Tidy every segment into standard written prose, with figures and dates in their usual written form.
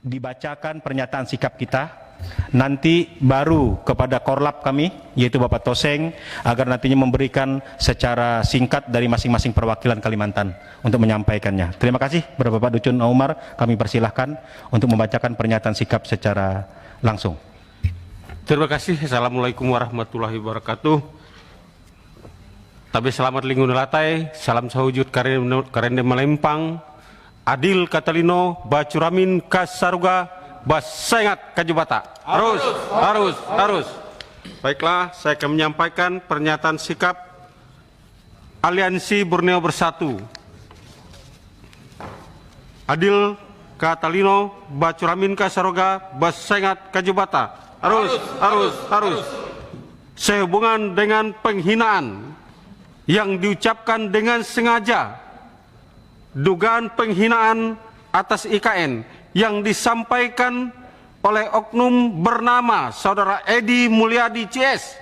dibacakan pernyataan sikap kita, nanti baru kepada korlap kami, yaitu Bapak Toseng, agar nantinya memberikan secara singkat dari masing-masing perwakilan Kalimantan untuk menyampaikannya. Terima kasih Bapak Ducun Umar, kami persilahkan untuk membacakan pernyataan sikap secara langsung. Terima kasih. Assalamualaikum warahmatullahi wabarakatuh. Tabe selamat lingkungan latai, salam sahujud karende melempang, adil katalino, bacuramin kasaruga, basengat kajubata. Harus. Baiklah, saya akan menyampaikan pernyataan sikap Aliansi Borneo Bersatu. Adil katalino, bacuramin kasaruga, basengat kajubata. Harus. Sehubungan dengan penghinaan yang diucapkan dengan sengaja, dugaan penghinaan atas IKN yang disampaikan oleh oknum bernama Saudara Edi Mulyadi CS,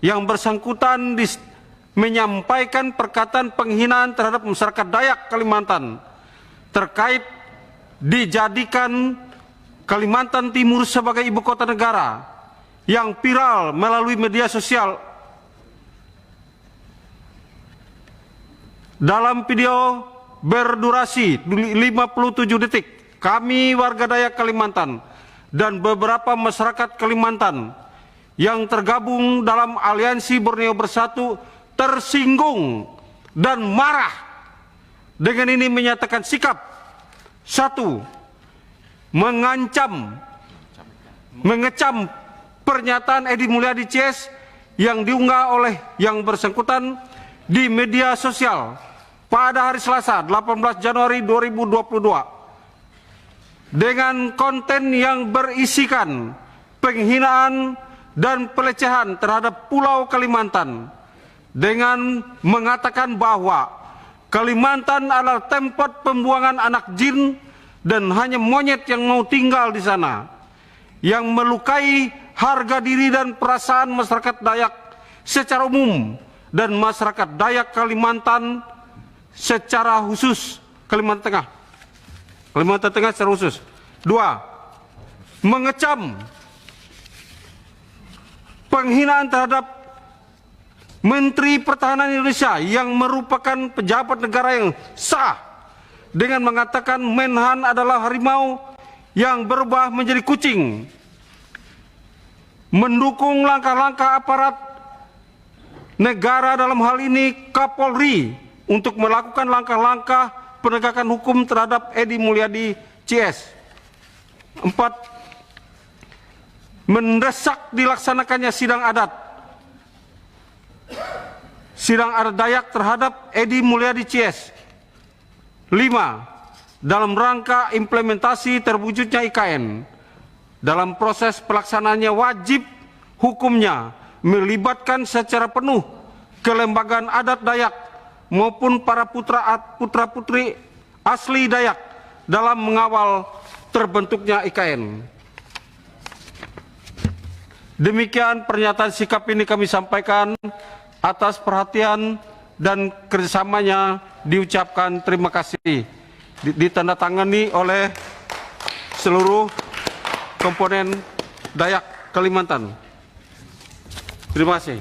yang bersangkutan menyampaikan perkataan penghinaan terhadap masyarakat Dayak Kalimantan terkait dijadikan Kalimantan Timur sebagai ibu kota negara, yang viral melalui media sosial. Dalam video berdurasi 57 detik, kami warga Dayak Kalimantan dan beberapa masyarakat Kalimantan yang tergabung dalam Aliansi Borneo Bersatu tersinggung dan marah. Dengan ini menyatakan sikap: 1. Mengecam pernyataan Edi Mulyadi CS yang diunggah oleh yang bersangkutan di media sosial pada hari Selasa 18 Januari 2022 dengan konten yang berisikan penghinaan dan pelecehan terhadap Pulau Kalimantan, dengan mengatakan bahwa Kalimantan adalah tempat pembuangan anak jin dan hanya monyet yang mau tinggal di sana, yang melukai harga diri dan perasaan masyarakat Dayak secara umum dan masyarakat Dayak Kalimantan secara khusus, Kalimantan Tengah secara khusus. 2. Mengecam penghinaan terhadap Menteri Pertahanan Indonesia yang merupakan pejabat negara yang sah, dengan mengatakan Menhan adalah harimau yang berubah menjadi kucing, mendukung langkah-langkah aparat negara, dalam hal ini Kapolri, untuk melakukan langkah-langkah penegakan hukum terhadap Edi Mulyadi CS. 4. Mendesak dilaksanakannya sidang adat Dayak terhadap Edi Mulyadi CS. 5. Dalam rangka implementasi terwujudnya IKN, dalam proses pelaksanaannya wajib hukumnya melibatkan secara penuh kelembagaan adat Dayak maupun para putra-putri asli Dayak dalam mengawal terbentuknya IKN. Demikian pernyataan sikap ini kami sampaikan. Atas perhatian dan kerjasamanya diucapkan terima kasih. Ditandatangani oleh seluruh komponen Dayak Kalimantan. Terima kasih.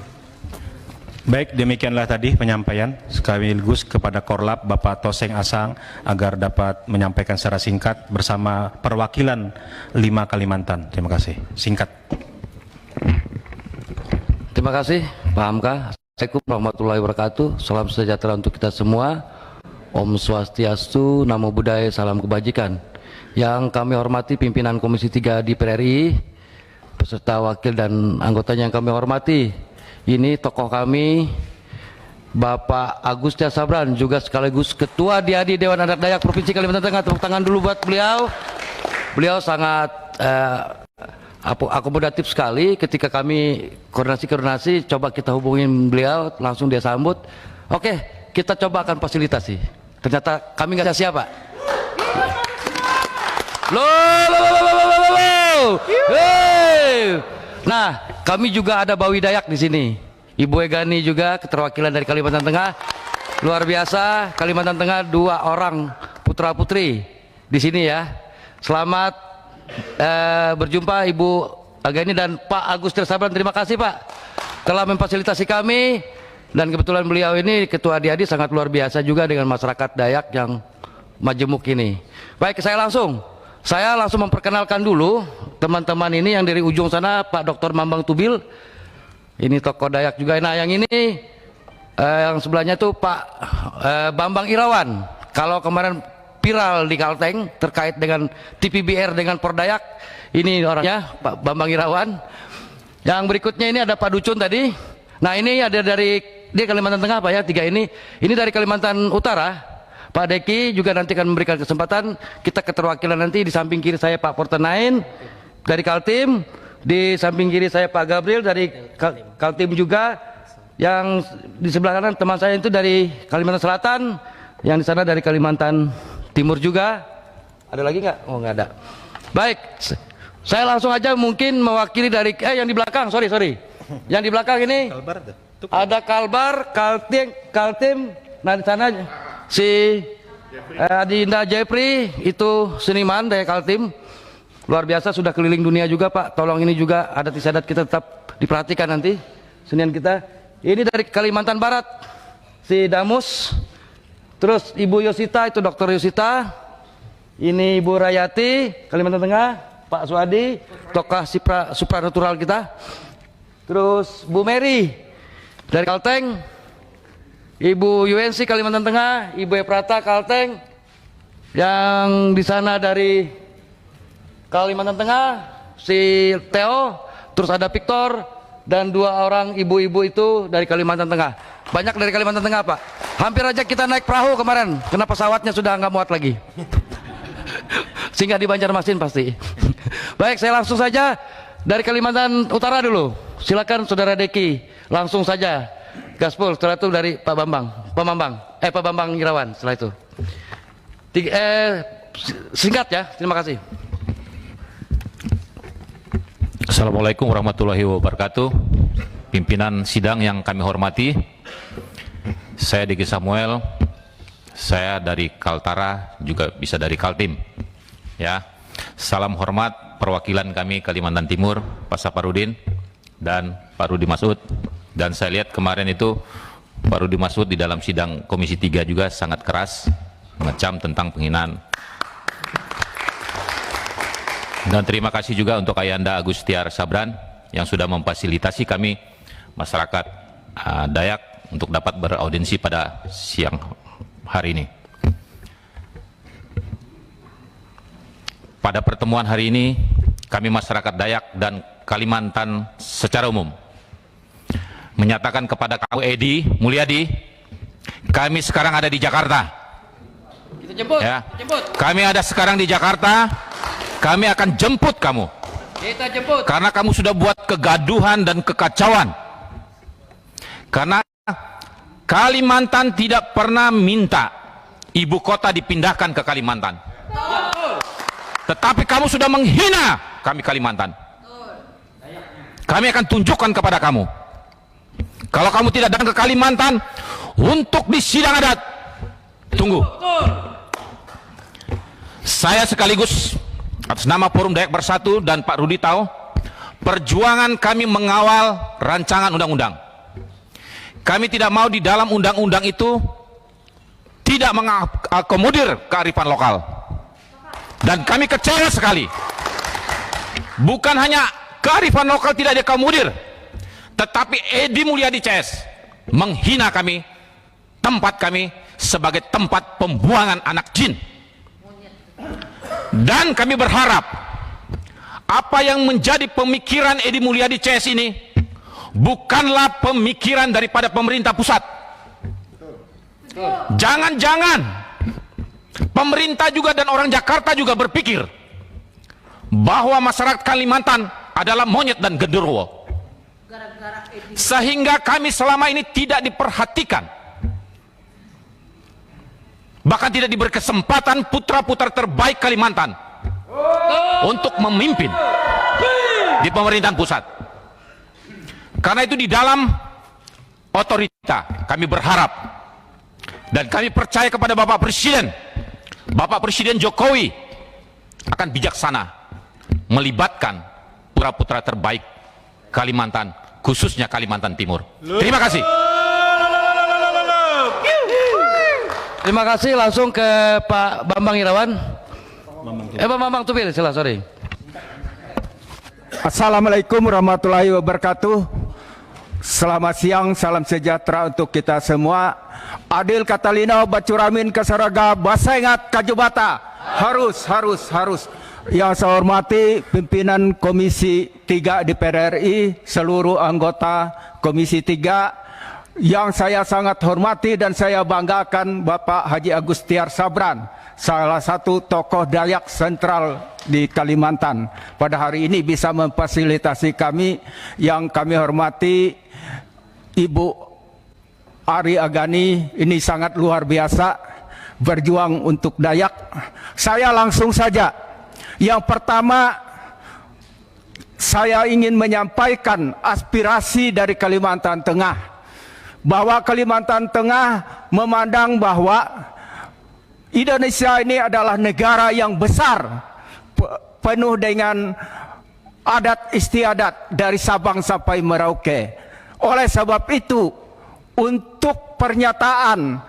Baik, demikianlah tadi penyampaian sekaligus kepada Korlap Bapak Toseng Asang agar dapat menyampaikan secara singkat bersama perwakilan 5 Kalimantan. Terima kasih. Singkat. Terima kasih Pak Hamka. Assalamualaikum warahmatullahi wabarakatuh. Salam sejahtera untuk kita semua. Om Swastiastu, Namo Buddhaya, salam kebajikan. Yang kami hormati pimpinan Komisi 3 DPR RI, beserta wakil dan anggotanya yang kami hormati. Ini tokoh kami, Bapak Agustia Sabran, juga sekaligus Ketua DIADI Dewan Adat Dayak Provinsi Kalimantan Tengah. Tepuk tangan dulu buat beliau. Beliau sangat akomodatif sekali ketika kami koordinasi, coba kita hubungin beliau, langsung dia sambut. Oke, kita coba akan fasilitasi. Ternyata kami nggak siapa. Nah, kami juga ada Bawi Dayak di sini. Ibu Egani juga keterwakilan dari Kalimantan Tengah. Luar biasa, Kalimantan Tengah 2 orang putra putri di sini ya. Selamat berjumpa Ibu Ageni dan Pak Agustin Sabran. Terima kasih Pak telah memfasilitasi kami, dan kebetulan beliau ini ketua adik-adik sangat luar biasa juga dengan masyarakat Dayak yang majemuk ini. Baik, saya langsung memperkenalkan dulu teman-teman ini. Yang dari ujung sana Pak Dr. Mambang Tubil, ini tokoh Dayak juga. Nah yang ini yang sebelahnya tuh Pak Bambang Irawan. Kalau kemarin viral di Kalteng terkait dengan TPBR dengan Pordayak, ini orangnya Pak Bambang Irawan. Yang berikutnya ini ada Pak Ducun tadi. Nah ini ada dari dia Kalimantan Tengah Pak ya, tiga ini dari Kalimantan Utara. Pak Deki juga nanti akan memberikan kesempatan. Kita keterwakilan nanti, di samping kiri saya Pak Portenain dari Kaltim, di samping kiri saya Pak Gabriel dari Kaltim juga. Yang di sebelah kanan teman saya itu dari Kalimantan Selatan, yang di sana dari Kalimantan Timur juga. Ada lagi nggak? Oh nggak ada. Baik, saya langsung aja mungkin mewakili dari yang di belakang, sorry. Yang di belakang ini ada Kalbar, Kaltim. Nah di sana si Adinda Jepri itu seniman dari Kaltim. Luar biasa, sudah keliling dunia juga Pak. Tolong ini juga adat istiadat kita tetap diperhatikan nanti senian kita. Ini dari Kalimantan Barat si Damus. Terus Ibu Yosita itu Dr. Yosita. Ini Ibu Rayati Kalimantan Tengah. Pak Suadi tokoh supranatural kita. Terus Bu Mary dari Kalteng. Ibu UNC Kalimantan Tengah, Ibu Eprata Kalteng. Yang di sana dari Kalimantan Tengah si Theo, terus ada Victor, dan dua orang ibu-ibu itu dari Kalimantan Tengah. Banyak dari Kalimantan Tengah Pak. Hampir aja kita naik perahu kemarin, karena pesawatnya sudah nggak muat lagi. Sehingga di Banjarmasin pasti. Baik, saya langsung saja dari Kalimantan Utara dulu. Silakan Saudara Deki, langsung saja gaspol. Setelah itu dari Pak Bambang Irawan. Setelah itu singkat ya, terima kasih. Assalamualaikum warahmatullahi wabarakatuh. Pimpinan sidang yang kami hormati, saya Deki Samuel, saya dari Kaltara, juga bisa dari Kaltim. Ya, salam hormat perwakilan kami Kalimantan Timur, Pak Saparudin dan Pak Rudi Masud. Dan saya lihat kemarin itu Pak Rudi Masud di dalam sidang Komisi 3 juga sangat keras mengecam tentang penghinaan. Dan terima kasih juga untuk Ayanda Agustiar Sabran yang sudah memfasilitasi kami masyarakat Dayak untuk dapat beraudiensi pada siang hari ini. Pada pertemuan hari ini, kami masyarakat Dayak dan Kalimantan secara umum menyatakan kepada Kau Edi Mulyadi, kami sekarang ada di Jakarta. Kita jemput, Ya. jemput. Kami ada sekarang di Jakarta. Kami akan jemput kamu. Kita jemput. Karena kamu sudah buat kegaduhan dan kekacauan. Karena Kalimantan tidak pernah minta ibu kota dipindahkan ke Kalimantan. Tetapi kamu sudah menghina kami Kalimantan. Kami akan tunjukkan kepada kamu. Kalau kamu tidak datang ke Kalimantan untuk di sidang adat, tunggu. Saya sekaligus atas nama Forum Dayak Bersatu dan Pak Rudi tahu, perjuangan kami mengawal rancangan undang-undang. Kami tidak mau di dalam undang-undang itu tidak mengakomodir kearifan lokal. Dan kami kecewa sekali. Bukan hanya kearifan lokal tidak diakomodir, tetapi Edi Mulyadi CS menghina kami, tempat kami sebagai tempat pembuangan anak jin. Dan kami berharap apa yang menjadi pemikiran Edi Mulyadi CS ini bukanlah pemikiran daripada pemerintah pusat. Jangan-jangan pemerintah juga dan orang Jakarta juga berpikir bahwa masyarakat Kalimantan adalah monyet dan genderuwo, sehingga kami selama ini tidak diperhatikan, bahkan tidak diberi kesempatan putra-putra terbaik Kalimantan untuk memimpin di pemerintahan pusat. Karena itu di dalam otorita kami berharap dan kami percaya kepada Bapak Presiden Jokowi akan bijaksana melibatkan putra-putra terbaik Kalimantan, khususnya Kalimantan Timur. Terima kasih. Terima kasih. Langsung ke Pak Bambang Irawan. Pak Bambang Tupil, sorry. Assalamualaikum warahmatullahi wabarakatuh. Selamat siang, salam sejahtera untuk kita semua. Adil Katalina Bacuramin Kasaraga Basengat Kajubata. Harus. Yang saya hormati pimpinan Komisi 3 DPR RI, seluruh anggota Komisi 3, yang saya sangat hormati dan saya banggakan Bapak Haji Agustiar Sabran, salah satu tokoh Dayak sentral di Kalimantan. Pada hari ini bisa memfasilitasi kami. Yang kami hormati Ibu Ari Agani, ini sangat luar biasa berjuang untuk Dayak. Saya langsung saja. Yang pertama, saya ingin menyampaikan aspirasi dari Kalimantan Tengah, bahwa Kalimantan Tengah memandang bahwa Indonesia ini adalah negara yang besar, penuh dengan adat istiadat dari Sabang sampai Merauke. Oleh sebab itu, untuk pernyataan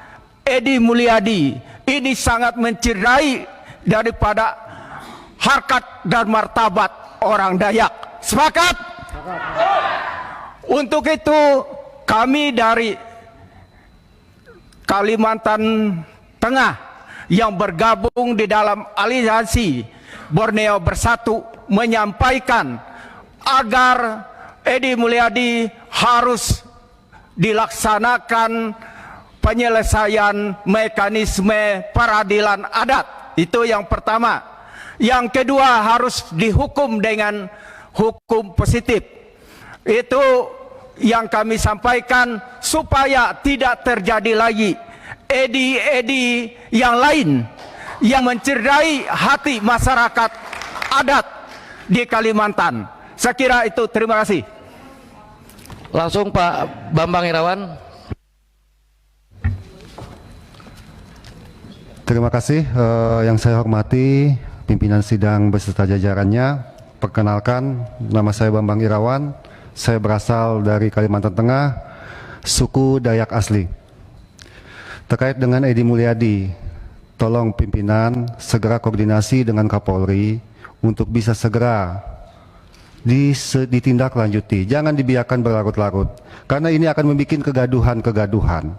Edi Mulyadi ini sangat mencederai daripada harkat dan martabat orang Dayak. Sepakat? Untuk itu kami dari Kalimantan Tengah yang bergabung di dalam aliansi Borneo Bersatu menyampaikan agar Edi Mulyadi harus dilaksanakan penyelesaian mekanisme peradilan adat. Itu yang pertama. Yang kedua, harus dihukum dengan hukum positif. Itu yang kami sampaikan supaya tidak terjadi lagi edi yang lain yang mencederai hati masyarakat adat di Kalimantan. Saya kira itu. Terima kasih. Langsung Pak Bambang Irawan. Terima kasih. Yang saya hormati pimpinan sidang beserta jajarannya. Perkenalkan, nama saya Bambang Irawan. Saya berasal dari Kalimantan Tengah, suku Dayak asli. Terkait dengan Edi Mulyadi, tolong pimpinan segera koordinasi dengan Kapolri untuk bisa segera ditindaklanjuti. Jangan dibiarkan berlarut-larut, karena ini akan membuat kegaduhan.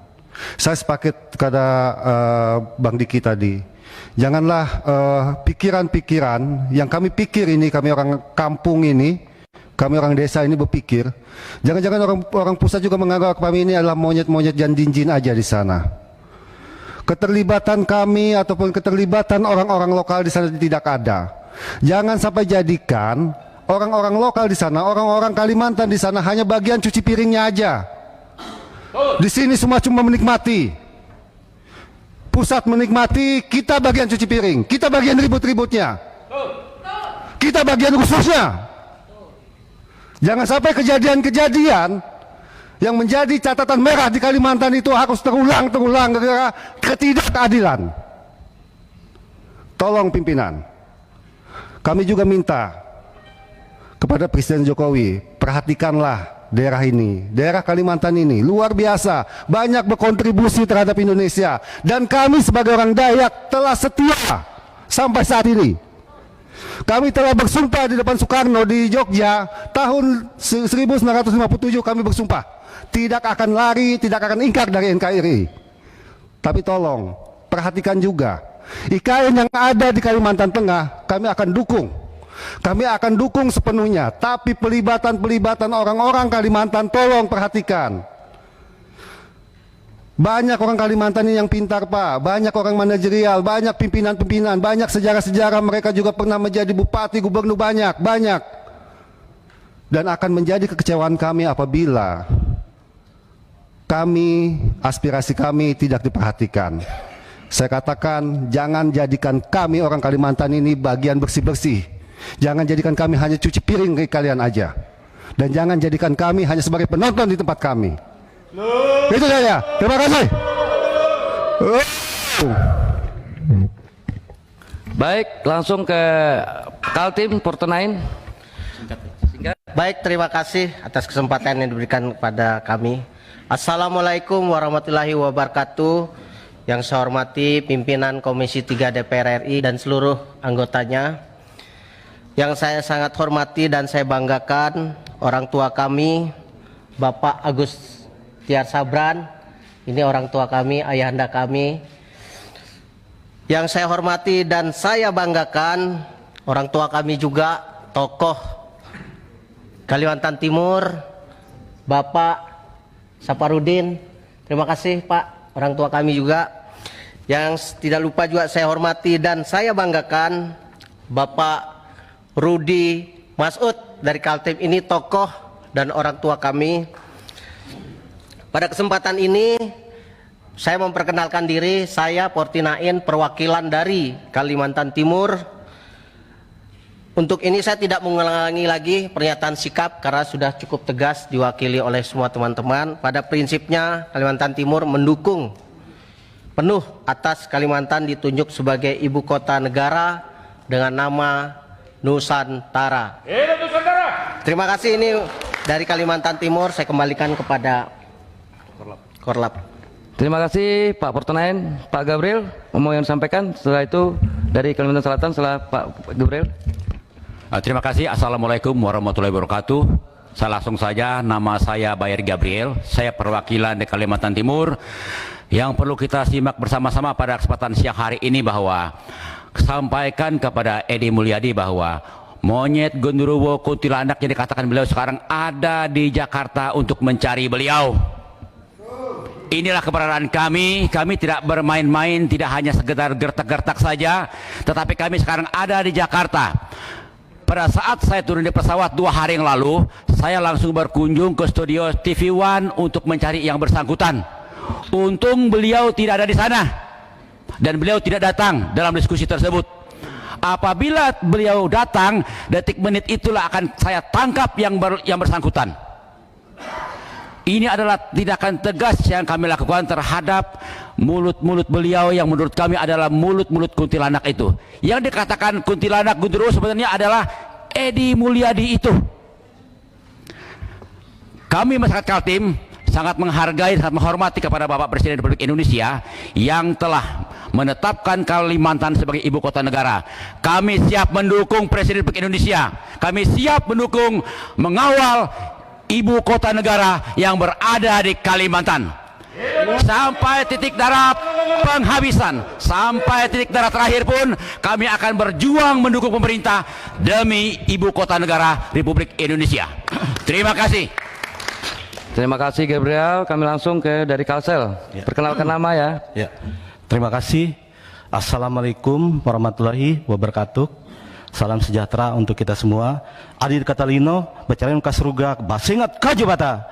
Saya sepakat kata Bang Diki tadi. Janganlah pikiran-pikiran yang kami pikir ini, kami orang kampung ini, kami orang desa ini berpikir, jangan-jangan orang pusat juga menganggap kami ini adalah monyet-monyet dan jin-jin aja di sana. Keterlibatan kami ataupun keterlibatan orang-orang lokal di sana tidak ada. Jangan sampai jadikan orang-orang lokal di sana, orang-orang Kalimantan di sana hanya bagian cuci piringnya aja. Di sini semua cuma menikmati. Pusat menikmati, kita bagian cuci piring, kita bagian ribut-ributnya, kita bagian khususnya. Jangan sampai kejadian-kejadian yang menjadi catatan merah di Kalimantan itu harus terulang gara-gara ketidakadilan. Tolong pimpinan, kami juga minta kepada Presiden Jokowi, perhatikanlah daerah ini, daerah Kalimantan ini luar biasa, banyak berkontribusi terhadap Indonesia, dan kami sebagai orang Dayak telah setia sampai saat ini. Kami telah bersumpah di depan Soekarno di Jogja tahun 1957. Kami bersumpah tidak akan lari, tidak akan ingkar dari NKRI. Tapi tolong perhatikan juga IKN yang ada di Kalimantan Tengah, kami akan dukung. Kami akan dukung sepenuhnya, tapi pelibatan orang-orang Kalimantan tolong perhatikan. Banyak orang Kalimantan ini yang pintar, Pak. Banyak orang manajerial, banyak pimpinan-pimpinan, banyak sejarah-sejarah, mereka juga pernah menjadi bupati, gubernur, banyak. Dan akan menjadi kekecewaan kami apabila aspirasi kami tidak diperhatikan. Saya katakan, jangan jadikan kami orang Kalimantan ini bagian bersih-bersih. Jangan jadikan kami hanya cuci piring ke kalian aja. Dan jangan jadikan kami hanya sebagai penonton di tempat kami. Itu saja. Terima kasih. Baik, langsung ke Kaltim Portenain. Baik, terima kasih atas kesempatan yang diberikan kepada kami. Assalamualaikum warahmatullahi wabarakatuh. Yang saya hormati pimpinan Komisi 3 DPR RI dan seluruh anggotanya. Yang saya sangat hormati dan saya banggakan orang tua kami, Bapak Agus Tiar Sabran. Ini orang tua kami, ayahanda kami. Yang saya hormati dan saya banggakan orang tua kami juga, tokoh Kalimantan Timur, Bapak Saparudin. Terima kasih Pak, orang tua kami juga. Yang tidak lupa juga saya hormati dan saya banggakan Bapak Rudi Masud dari Kaltim. Ini tokoh dan orang tua kami. Pada kesempatan ini saya memperkenalkan diri, saya Portinain, perwakilan dari Kalimantan Timur. Untuk ini saya tidak mengulangi lagi pernyataan sikap karena sudah cukup tegas diwakili oleh semua teman-teman. Pada prinsipnya Kalimantan Timur mendukung penuh atas Kalimantan ditunjuk sebagai ibu kota negara dengan nama Nusantara. Terima kasih, ini dari Kalimantan Timur, saya kembalikan kepada Korlap. Terima kasih Pak Portenain. Pak Gabriel, yang disampaikan. Setelah itu dari Kalimantan Selatan, setelah Pak Gabriel. Terima kasih. Assalamualaikum warahmatullahi wabarakatuh. Saya langsung saja, nama saya Bayer Gabriel. Saya perwakilan di Kalimantan Timur. Yang perlu kita simak bersama-sama pada kesempatan siang hari ini bahwa sampaikan kepada Edi Mulyadi bahwa monyet genderuwo kuntilanak yang dikatakan beliau sekarang ada di Jakarta untuk mencari beliau. Inilah keberadaan kami. Kami tidak bermain-main, tidak hanya sekedar gertak-gertak saja, tetapi kami sekarang ada di Jakarta. Pada saat saya turun di pesawat 2 hari yang lalu, saya langsung berkunjung ke studio TV One untuk mencari yang bersangkutan. Untung beliau tidak ada di sana dan beliau tidak datang dalam diskusi tersebut. Apabila beliau datang, detik menit itulah akan saya tangkap yang bersangkutan. Ini adalah tindakan tegas yang kami lakukan terhadap mulut-mulut beliau yang menurut kami adalah mulut-mulut kuntilanak itu. Yang dikatakan kuntilanak genderuwo sebenarnya adalah Edi Mulyadi itu. Kami masyarakat Kaltim sangat menghargai, sangat menghormati kepada Bapak Presiden Republik Indonesia yang telah menetapkan Kalimantan sebagai ibu kota negara. Kami siap mendukung Presiden Republik Indonesia. Kami siap mendukung, mengawal ibu kota negara yang berada di Kalimantan sampai titik darah penghabisan, sampai titik darah terakhir pun kami akan berjuang mendukung pemerintah demi ibu kota negara Republik Indonesia. Terima kasih. Terima kasih Gabriel. Kami langsung ke dari Kalsel. Perkenalkan nama ya. Ya. Terima kasih. Assalamualaikum warahmatullahi wabarakatuh. Salam sejahtera untuk kita semua. Adil Katalino, Bacarin Kasruga, Basingat Kajubata.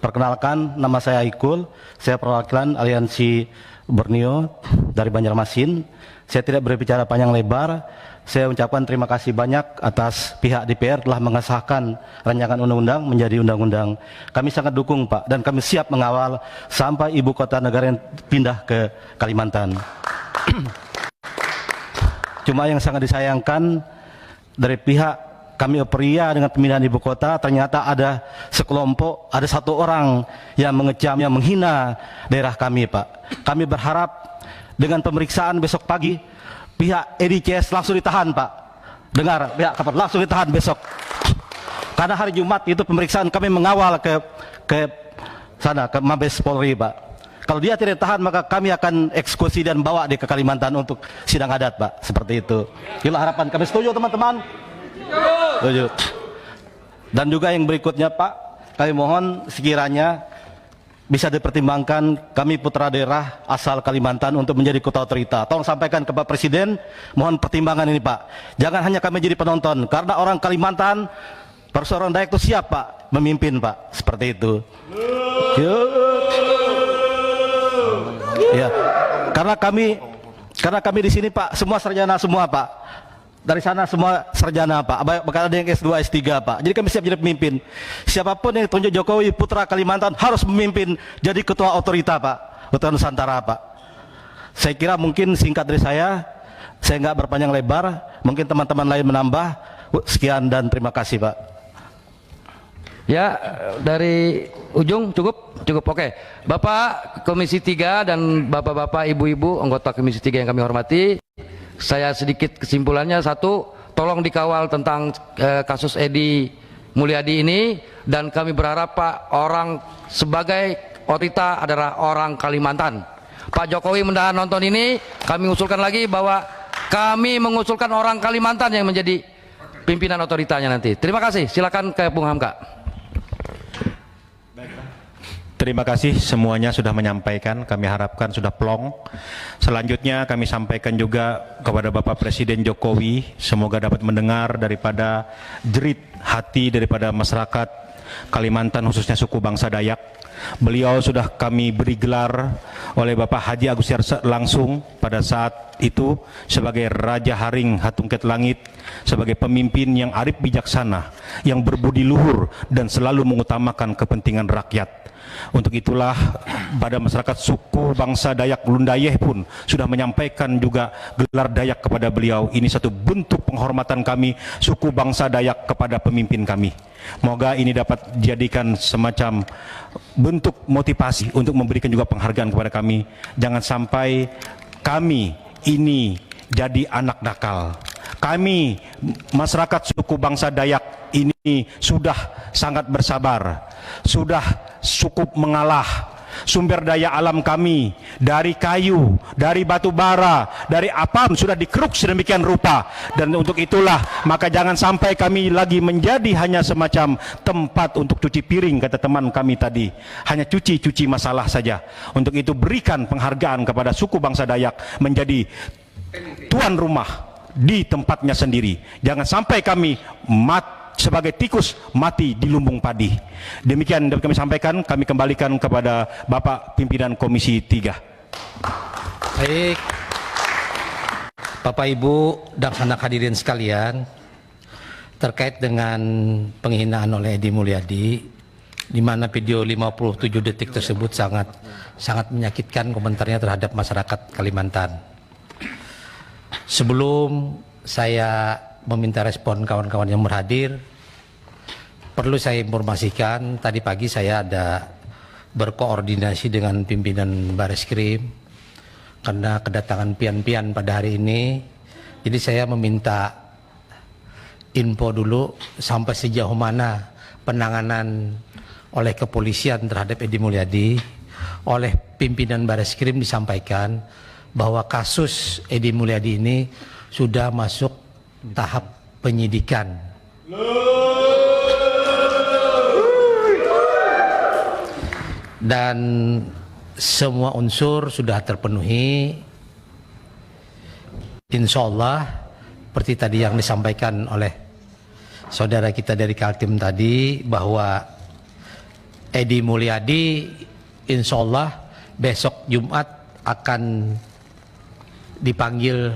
Perkenalkan, nama saya Ikul. Saya perwakilan Aliansi Borneo dari Banjarmasin. Saya tidak berbicara panjang lebar. Saya ucapkan terima kasih banyak atas pihak DPR telah mengesahkan rancangan undang-undang menjadi undang-undang. Kami sangat dukung Pak, dan kami siap mengawal sampai ibu kota negara yang pindah ke Kalimantan. Cuma yang sangat disayangkan dari pihak kami pria dengan pemindahan ibu kota, ternyata ada sekelompok, ada satu orang yang mengecam, yang menghina daerah kami Pak. Kami berharap dengan pemeriksaan besok pagi pihak EDCS langsung ditahan Pak. Dengar, pihak kapal langsung ditahan besok. Karena hari Jumat itu pemeriksaan kami mengawal ke sana, ke Mabes Polri Pak. Kalau dia tidak tahan maka kami akan eksekusi dan bawa dia ke Kalimantan untuk sidang adat Pak. Seperti itu. Itulah harapan kami. Setuju teman-teman? Setuju. Dan juga yang berikutnya Pak, kami mohon sekiranya bisa dipertimbangkan kami putra daerah asal Kalimantan untuk menjadi kota otorita. Tolong sampaikan ke Pak Presiden, mohon pertimbangan ini Pak. Jangan hanya kami jadi penonton, karena orang Kalimantan, persoalan Dayak itu siap Pak, memimpin Pak. Seperti itu. Ya, karena kami di sini Pak, semua sarjana semua Pak. Dari sana semua sarjana Pak, bahkan ada yang S2, S3 Pak. Jadi kami siap jadi pemimpin. Siapapun yang tunjuk Jokowi putra Kalimantan harus memimpin jadi ketua otorita Pak, ketua Nusantara Pak. Saya kira mungkin singkat dari saya nggak berpanjang lebar, mungkin teman-teman lain menambah. Sekian dan terima kasih, Pak. Ya, dari ujung cukup? Cukup, oke. Bapak Komisi 3 dan bapak-bapak, ibu-ibu, anggota Komisi 3 yang kami hormati, saya sedikit kesimpulannya. Satu, tolong dikawal tentang kasus Edi Mulyadi ini, dan kami berharap Pak, orang sebagai otorita adalah orang Kalimantan. Pak Jokowi mendahan nonton ini, kami usulkan lagi bahwa kami mengusulkan orang Kalimantan yang menjadi pimpinan otoritanya nanti. Terima kasih, silakan ke Bung Hamka. Terima kasih semuanya sudah menyampaikan, kami harapkan sudah plong. Selanjutnya kami sampaikan juga kepada Bapak Presiden Jokowi, semoga dapat mendengar daripada jerit hati daripada masyarakat Kalimantan, khususnya suku bangsa Dayak. Beliau sudah kami beri gelar oleh Bapak Haji Agus Yarsa langsung pada saat itu sebagai Raja Haring Hatungket Langit, sebagai pemimpin yang arif bijaksana, yang berbudi luhur dan selalu mengutamakan kepentingan rakyat. Untuk itulah pada masyarakat suku bangsa Dayak Lundayeh pun sudah menyampaikan juga gelar Dayak kepada beliau. Ini satu bentuk penghormatan kami suku bangsa Dayak kepada pemimpin kami. Moga ini dapat dijadikan semacam bentuk motivasi untuk memberikan juga penghargaan kepada kami. Jangan sampai kami ini jadi anak nakal. Kami masyarakat suku bangsa Dayak ini sudah sangat bersabar, sudah cukup mengalah. Sumber daya alam kami dari kayu, dari batu bara, dari apam sudah dikeruk sedemikian rupa, dan untuk itulah maka jangan sampai kami lagi menjadi hanya semacam tempat untuk cuci piring, kata teman kami tadi, hanya cuci masalah saja. Untuk itu berikan penghargaan kepada suku bangsa Dayak menjadi tuan rumah di tempatnya sendiri. Jangan sampai kami sebagai tikus mati di lumbung padi. Demikian dapat kami sampaikan, kami kembalikan kepada Bapak Pimpinan Komisi 3. Baik, Bapak Ibu dan sanak hadirin sekalian, terkait dengan penghinaan oleh Edi Mulyadi, di mana video 57 detik tersebut sangat menyakitkan komentarnya terhadap masyarakat Kalimantan. Sebelum saya meminta respon kawan-kawan yang berhadir, perlu saya informasikan, tadi pagi saya ada berkoordinasi dengan pimpinan Bareskrim karena kedatangan pian-pian pada hari ini. Jadi saya meminta info dulu sampai sejauh mana penanganan oleh kepolisian terhadap Edi Mulyadi. Oleh pimpinan Bareskrim disampaikan bahwa kasus Edi Mulyadi ini sudah masuk tahap penyidikan. Dan semua unsur sudah terpenuhi. Insya Allah, seperti tadi yang disampaikan oleh saudara kita dari Kaltim tadi, bahwa Edi Mulyadi insya Allah besok Jumat akan dipanggil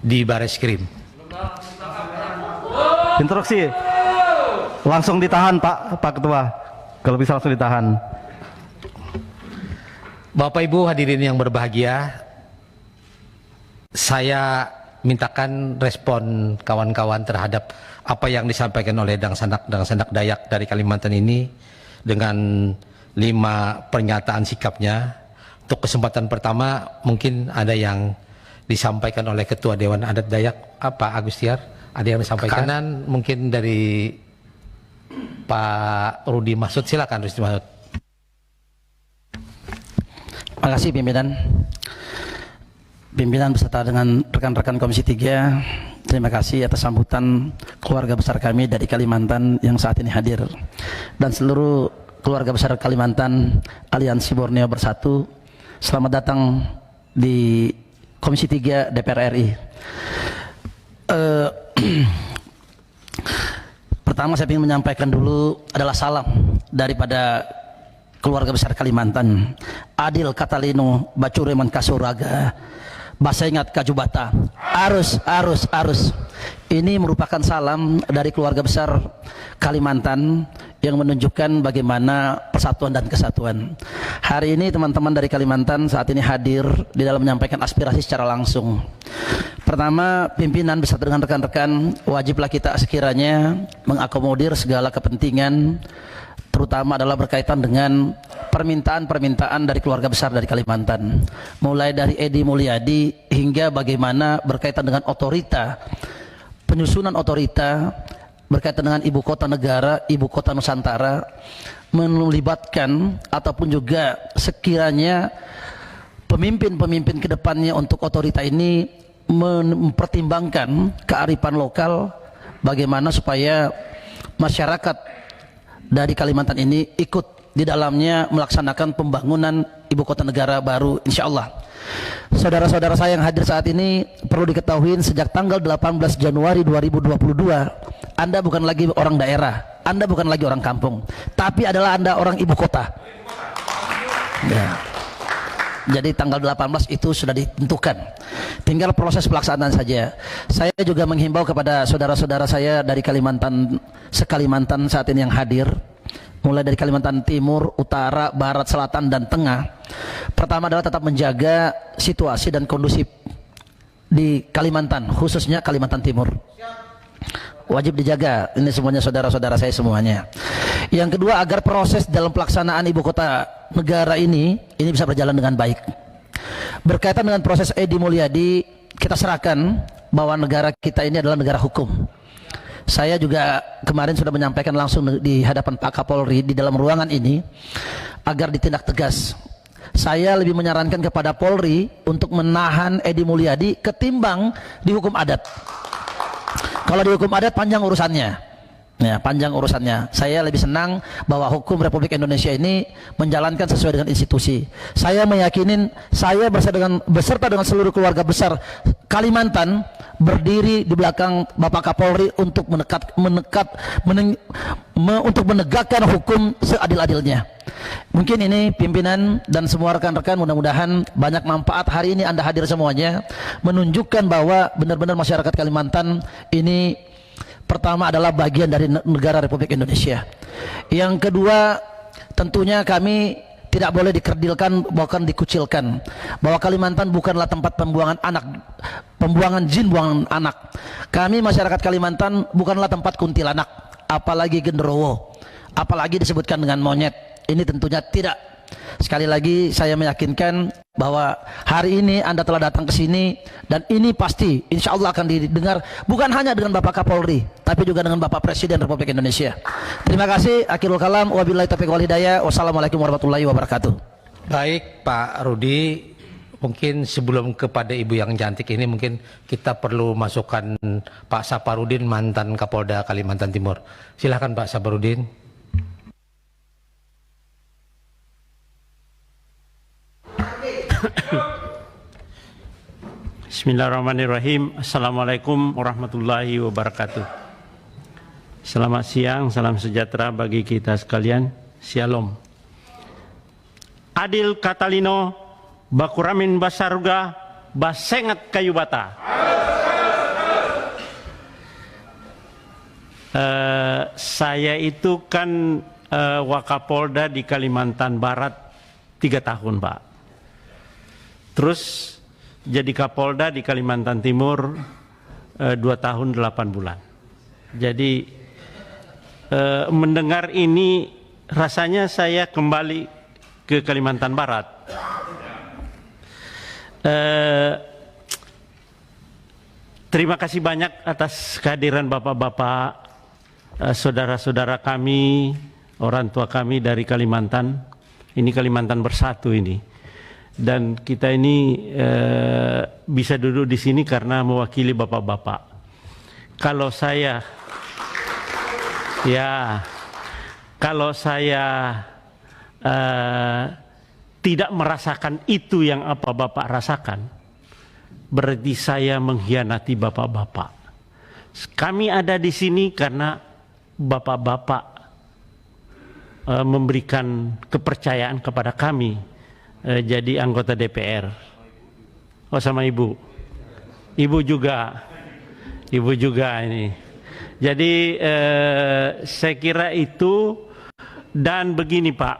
di Bareskrim. Instruksi langsung ditahan, Pak Ketua, kalau bisa langsung ditahan. Bapak Ibu hadirin yang berbahagia, saya mintakan respon kawan-kawan terhadap apa yang disampaikan oleh Dang Sanak Dayak dari Kalimantan ini dengan 5 pernyataan sikapnya. Untuk kesempatan pertama mungkin ada yang disampaikan oleh Ketua Dewan Adat Dayak, Pak Agus Tiar, ada yang disampaikan. Kanan mungkin dari Pak Rudi Masud, silakan Rudi Masud. Terima kasih pimpinan beserta dengan rekan-rekan Komisi 3. Terima kasih atas sambutan keluarga besar kami dari Kalimantan yang saat ini hadir, dan seluruh keluarga besar Kalimantan Aliansi Borneo Bersatu. Selamat datang di Komisi 3 DPR RI. Pertama saya ingin menyampaikan dulu adalah salam daripada keluarga besar Kalimantan, Adil Katalino Bacureman Kasuraga, Basengat Kajubata, arus. Ini merupakan salam dari keluarga besar Kalimantan yang menunjukkan bagaimana persatuan dan kesatuan. Hari ini teman-teman dari Kalimantan saat ini hadir di dalam menyampaikan aspirasi secara langsung. Pertama, pimpinan beserta dengan rekan-rekan wajiblah kita sekiranya mengakomodir segala kepentingan, terutama adalah berkaitan dengan permintaan-permintaan dari keluarga besar dari Kalimantan, mulai dari Edi Mulyadi hingga bagaimana berkaitan dengan otorita, penyusunan otorita berkaitan dengan ibu kota negara, ibu kota Nusantara, melibatkan ataupun juga sekiranya pemimpin-pemimpin kedepannya untuk otorita ini mempertimbangkan kearifan lokal, bagaimana supaya masyarakat dari Kalimantan ini ikut di dalamnya melaksanakan pembangunan ibu kota negara baru, insya Allah. Saudara-saudara saya yang hadir saat ini perlu diketahui, sejak tanggal 18 Januari 2022 Anda bukan lagi orang daerah, Anda bukan lagi orang kampung, tapi adalah Anda orang ibu kota ya. Jadi tanggal 18 itu sudah ditentukan, tinggal proses pelaksanaan saja. Saya juga menghimbau kepada saudara-saudara saya dari Kalimantan, se-Kalimantan saat ini yang hadir, mulai dari Kalimantan Timur, Utara, Barat, Selatan, dan Tengah. Pertama adalah tetap menjaga situasi dan kondusif di Kalimantan, khususnya Kalimantan Timur. Wajib dijaga, ini semuanya saudara-saudara saya semuanya. Yang kedua, agar proses dalam pelaksanaan ibu kota negara ini bisa berjalan dengan baik. Berkaitan dengan proses Edi Mulyadi, kita serahkan bahwa negara kita ini adalah negara hukum. Saya juga kemarin sudah menyampaikan langsung di hadapan Pak Kapolri di dalam ruangan ini agar ditindak tegas. Saya lebih menyarankan kepada Polri untuk menahan Edi Mulyadi ketimbang dihukum adat. Kalau dihukum adat panjang urusannya, ya, panjang urusannya. Saya lebih senang bahwa hukum Republik Indonesia ini menjalankan sesuai dengan institusi. Saya meyakinin saya beserta dengan seluruh keluarga besar Kalimantan berdiri di belakang Bapak Kapolri untuk untuk menegakkan hukum seadil-adilnya. Mungkin ini pimpinan dan semua rekan-rekan, mudah-mudahan banyak manfaat hari ini Anda hadir semuanya, menunjukkan bahwa benar-benar masyarakat Kalimantan ini pertama adalah bagian dari negara Republik Indonesia. Yang kedua, tentunya kami tidak boleh dikerdilkan, bahkan dikucilkan, bahwa Kalimantan bukanlah tempat pembuangan anak, pembuangan jin, buangan anak. Kami masyarakat Kalimantan bukanlah tempat kuntilanak, apalagi genderuwo, apalagi disebutkan dengan monyet. Ini tentunya tidak. Sekali lagi saya meyakinkan bahwa hari ini Anda telah datang ke sini, dan ini pasti insya Allah akan didengar bukan hanya dengan Bapak Kapolri, tapi juga dengan Bapak Presiden Republik Indonesia. Terima kasih. Akhirul kalam, wabillahi taufiq wal hidayah. Wassalamualaikum warahmatullahi wabarakatuh. Baik Pak Rudi, mungkin sebelum kepada Ibu yang cantik ini, mungkin kita perlu masukkan Pak Saparudin, mantan Kapolda Kalimantan Timur. Silahkan Pak Saparudin. Bismillahirrahmanirrahim. Assalamualaikum warahmatullahi wabarakatuh. Selamat siang, salam sejahtera bagi kita sekalian. Shalom. Adil Katalino, Bakuramin Basarga, Basengat Kayu Bata. Saya itu kan Wakapolda di Kalimantan Barat 3 tahun, Pak. Terus jadi Kapolda di Kalimantan Timur 2 tahun 8 bulan. Jadi mendengar ini rasanya saya kembali ke Kalimantan Barat. Terima kasih banyak atas kehadiran bapak-bapak, saudara-saudara kami, orang tua kami dari Kalimantan. Ini Kalimantan bersatu ini. Dan kita ini bisa duduk di sini karena mewakili bapak-bapak. Kalau saya tidak merasakan itu yang apa bapak rasakan, berarti saya mengkhianati bapak-bapak. Kami ada di sini karena bapak-bapak memberikan kepercayaan kepada kami. Jadi anggota DPR. Oh, sama ibu juga ini. Jadi saya kira itu Dan begini Pak,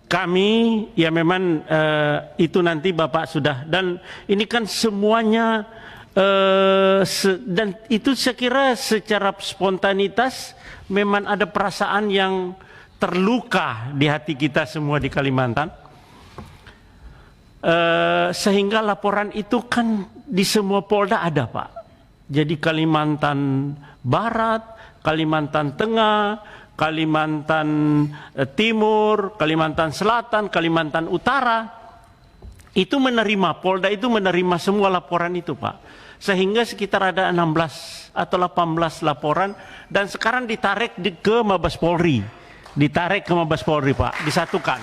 kami ya memang itu nanti Bapak sudah, dan ini kan semuanya dan itu saya kira secara spontanitas memang ada perasaan yang terluka di hati kita semua di Kalimantan, sehingga laporan itu kan di semua Polda ada Pak. Jadi Kalimantan Barat, Kalimantan Tengah, Kalimantan Timur, Kalimantan Selatan, Kalimantan Utara, itu menerima, Polda itu menerima semua laporan itu Pak. Sehingga sekitar ada 16 atau 18 laporan, dan sekarang ditarik ke Mabes Polri. Ditarik ke Mabes Polri Pak, disatukan.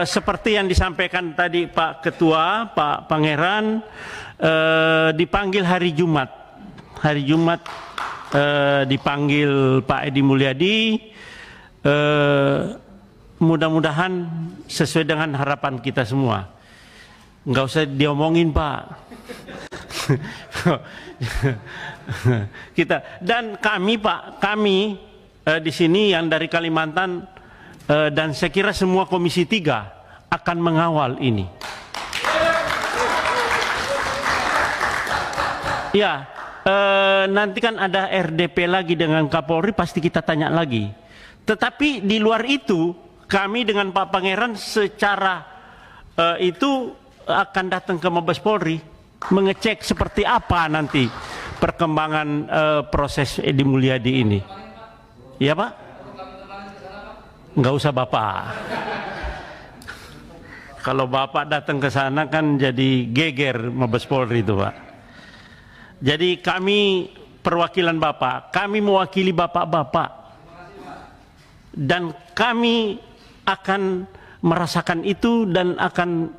Seperti yang disampaikan tadi Pak Ketua, Pak Pangeran, dipanggil hari Jumat. Hari Jumat dipanggil Pak Edi Mulyadi, mudah-mudahan sesuai dengan harapan kita semua. Nggak usah diomongin Pak. Kita dan kami Pak, kami di sini yang dari Kalimantan dan saya kira semua Komisi 3 akan mengawal ini. Ya. Nanti kan ada RDP lagi dengan Kapolri, pasti kita tanya lagi. Tetapi di luar itu, kami dengan Pak Pangeran secara itu akan datang ke Mabes Polri, mengecek seperti apa nanti perkembangan proses Edi Mulyadi ini. Ya Pak? Nggak usah Bapak. Kalau Bapak datang ke sana kan jadi geger Mabes Polri itu Pak. Jadi kami perwakilan Bapak, kami mewakili Bapak-Bapak, dan kami akan merasakan itu dan akan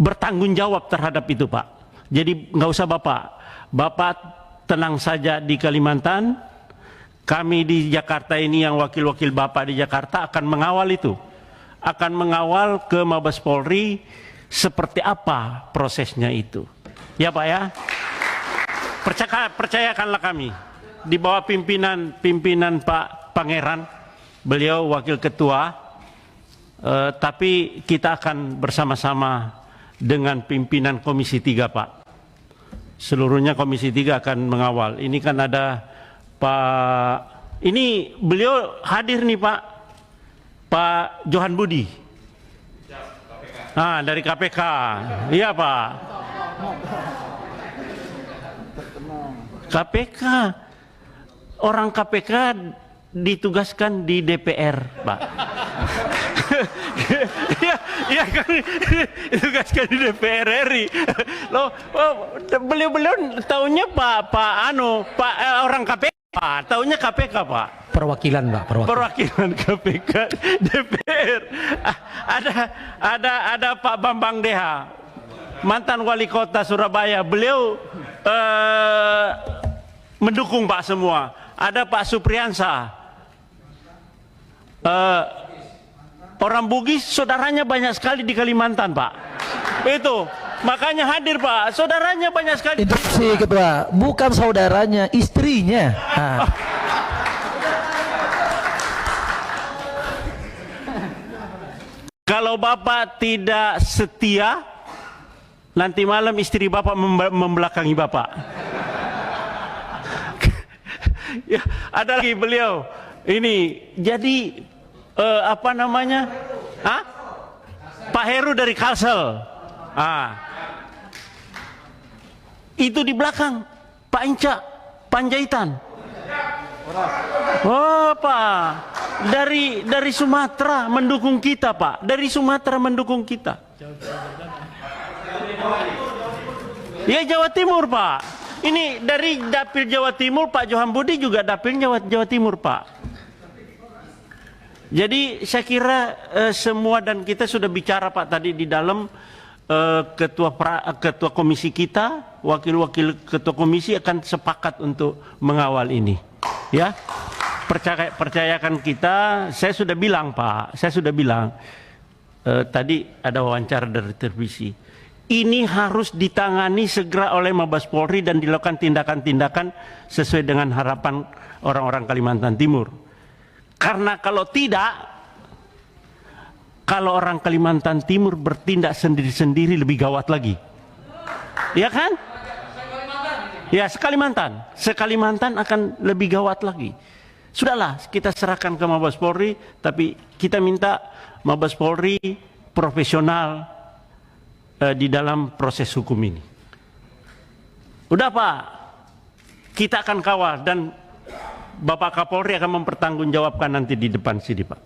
bertanggung jawab terhadap itu Pak. Jadi nggak usah Bapak tenang saja di Kalimantan, kami di Jakarta ini yang wakil-wakil Bapak di Jakarta akan mengawal itu, akan mengawal ke Mabes Polri seperti apa prosesnya itu. Ya Pak ya. Percayakanlah kami di bawah pimpinan Pak Pangeran, beliau wakil ketua, tapi kita akan bersama-sama dengan pimpinan Komisi 3 Pak. Seluruhnya Komisi 3 akan mengawal. Ini kan ada Pak, ini beliau hadir nih Pak, Pak Johan Budi. Nah, dari KPK. Iya Pak. KPK, orang KPK ditugaskan di DPR, Pak. Iya kan, ditugaskan di DPR RI. Loh, beliau taunya Pak orang KPK, Pak. Taunya KPK, Pak. Perwakilan, Pak. Perwakilan KPK DPR. Ada Pak Bambang Deha, mantan wali kota Surabaya. Beliau mendukung Pak semua. Ada Pak Supriyansa, orang Bugis, saudaranya banyak sekali di Kalimantan Pak. Itu makanya hadir Pak, saudaranya banyak sekali. Interupsi Ketua, bukan saudaranya, istrinya. Kalau Bapak tidak setia, nanti malam istri Bapak membelakangi Bapak. Ya, ada lagi beliau ini jadi apa namanya? Pak Heru dari Kalsel. Itu di belakang Pak Inca Panjaitan. Oh Pak, dari Sumatera mendukung kita Pak, dari Sumatera mendukung kita. Ya Jawa Timur Pak. Ini dari Dapil Jawa Timur, Pak Johan Budi juga Dapil Jawa Timur Pak. Jadi saya kira semua, dan kita sudah bicara Pak tadi di dalam, ketua komisi kita, wakil-wakil ketua komisi akan sepakat untuk mengawal ini. Ya, percayakan kita. Saya sudah bilang Pak, tadi ada wawancara dari televisi. ini harus ditangani segera oleh Mabes Polri dan dilakukan tindakan-tindakan sesuai dengan harapan orang-orang Kalimantan Timur. Karena kalau tidak, kalau orang Kalimantan Timur bertindak sendiri-sendiri lebih gawat lagi. Ya kan? Ya, Sekalimantan akan lebih gawat lagi. Sudahlah, kita serahkan ke Mabes Polri, tapi kita minta Mabes Polri profesional di dalam proses hukum ini. Udah Pak, kita akan kawal dan Bapak Kapolri akan mempertanggungjawabkan nanti di depan sini Pak.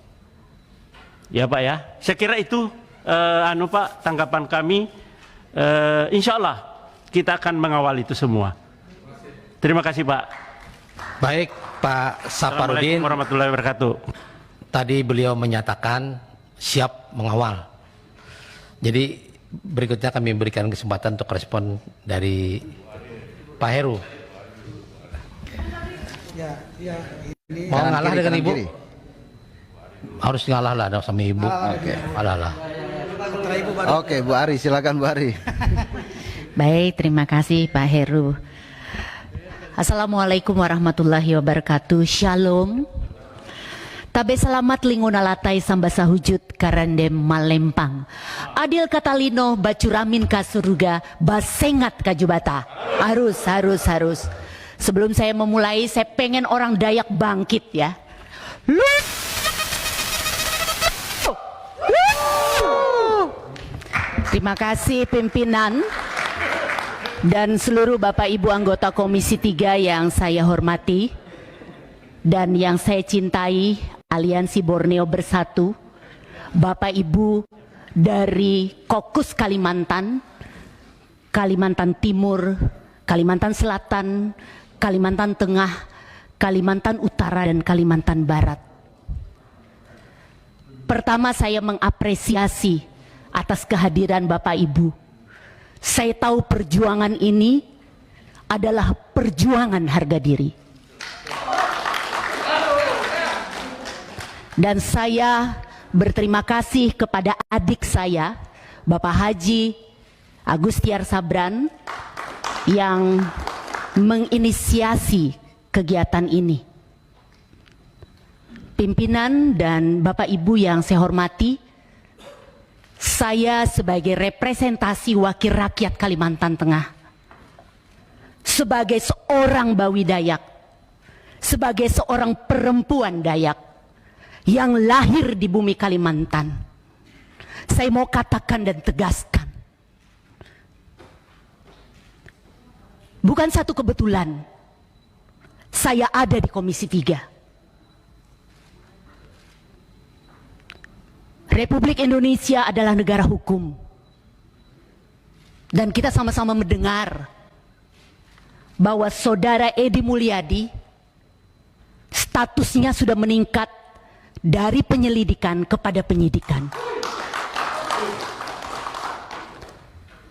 Ya Pak ya, saya kira itu Pak tanggapan kami. Insya Allah kita akan mengawal itu semua. Terima kasih Pak. Baik Pak Saparudin. Assalamualaikum warahmatullahi wabarakatuh. Tadi beliau menyatakan siap mengawal. Jadi berikutnya kami berikan kesempatan untuk respon dari Pak Heru. Mau ngalah dengan Ibu? Harus ngalah lah sama Ibu. Oke. Ngalah. Oke, Bu Ari, silakan Bu Ari. Baik, terima kasih Pak Heru. Assalamualaikum warahmatullahi wabarakatuh. Shalom. Tabe selamat lingunalatai sambasa hujud karandem malempang. Adil katalino bacuramin kasuruga basengat kajubata. Harus. Sebelum saya memulai, saya pengen orang Dayak bangkit ya. Terima kasih pimpinan dan seluruh Bapak Ibu anggota Komisi 3 yang saya hormati dan yang saya cintai, Aliansi Borneo Bersatu, Bapak Ibu dari Kokus Kalimantan, Kalimantan Timur, Kalimantan Selatan, Kalimantan Tengah, Kalimantan Utara, dan Kalimantan Barat. Pertama, saya mengapresiasi atas kehadiran Bapak Ibu. Saya tahu perjuangan ini adalah perjuangan harga diri. Dan saya berterima kasih kepada adik saya, Bapak Haji Agustiar Sabran, yang menginisiasi kegiatan ini. Pimpinan dan Bapak Ibu yang saya hormati, saya sebagai representasi wakil rakyat Kalimantan Tengah, sebagai seorang Bawi Dayak, sebagai seorang perempuan Dayak yang lahir di bumi Kalimantan, saya mau katakan dan tegaskan, bukan satu kebetulan saya ada di Komisi 3. Republik Indonesia adalah negara hukum. Dan kita sama-sama mendengar bahwa Saudara Edi Mulyadi statusnya sudah meningkat dari penyelidikan kepada penyidikan.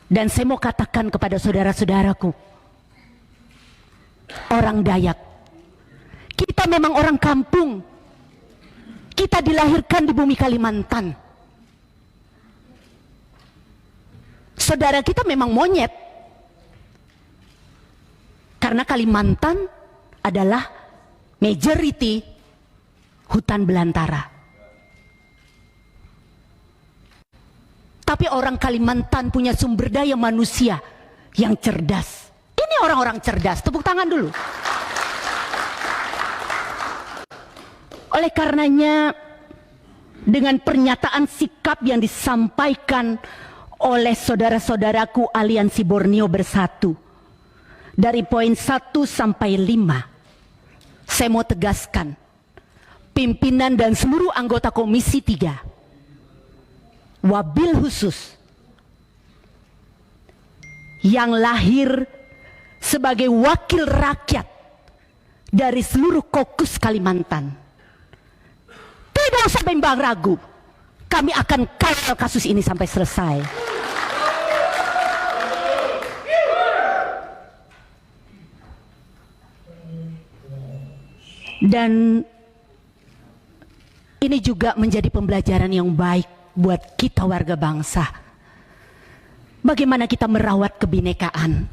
Dan saya mau katakan kepada saudara-saudaraku, orang Dayak, kita memang orang kampung. Kita dilahirkan di bumi Kalimantan. Saudara kita memang monyet. Karena Kalimantan adalah majority hutan belantara. Tapi orang Kalimantan punya sumber daya manusia yang cerdas. Ini orang-orang cerdas, tepuk tangan dulu. Oleh karenanya, dengan pernyataan sikap yang disampaikan oleh saudara-saudaraku Aliansi Borneo Bersatu, dari poin 1 sampai 5, saya mau tegaskan, pimpinan dan seluruh anggota Komisi 3, wabil khusus yang lahir sebagai wakil rakyat dari seluruh Kokus Kalimantan, tidak usah bimbang ragu, kami akan kawal kasus ini sampai selesai. Dan ini juga menjadi pembelajaran yang baik buat kita warga bangsa. bagaimana kita merawat kebinekaan.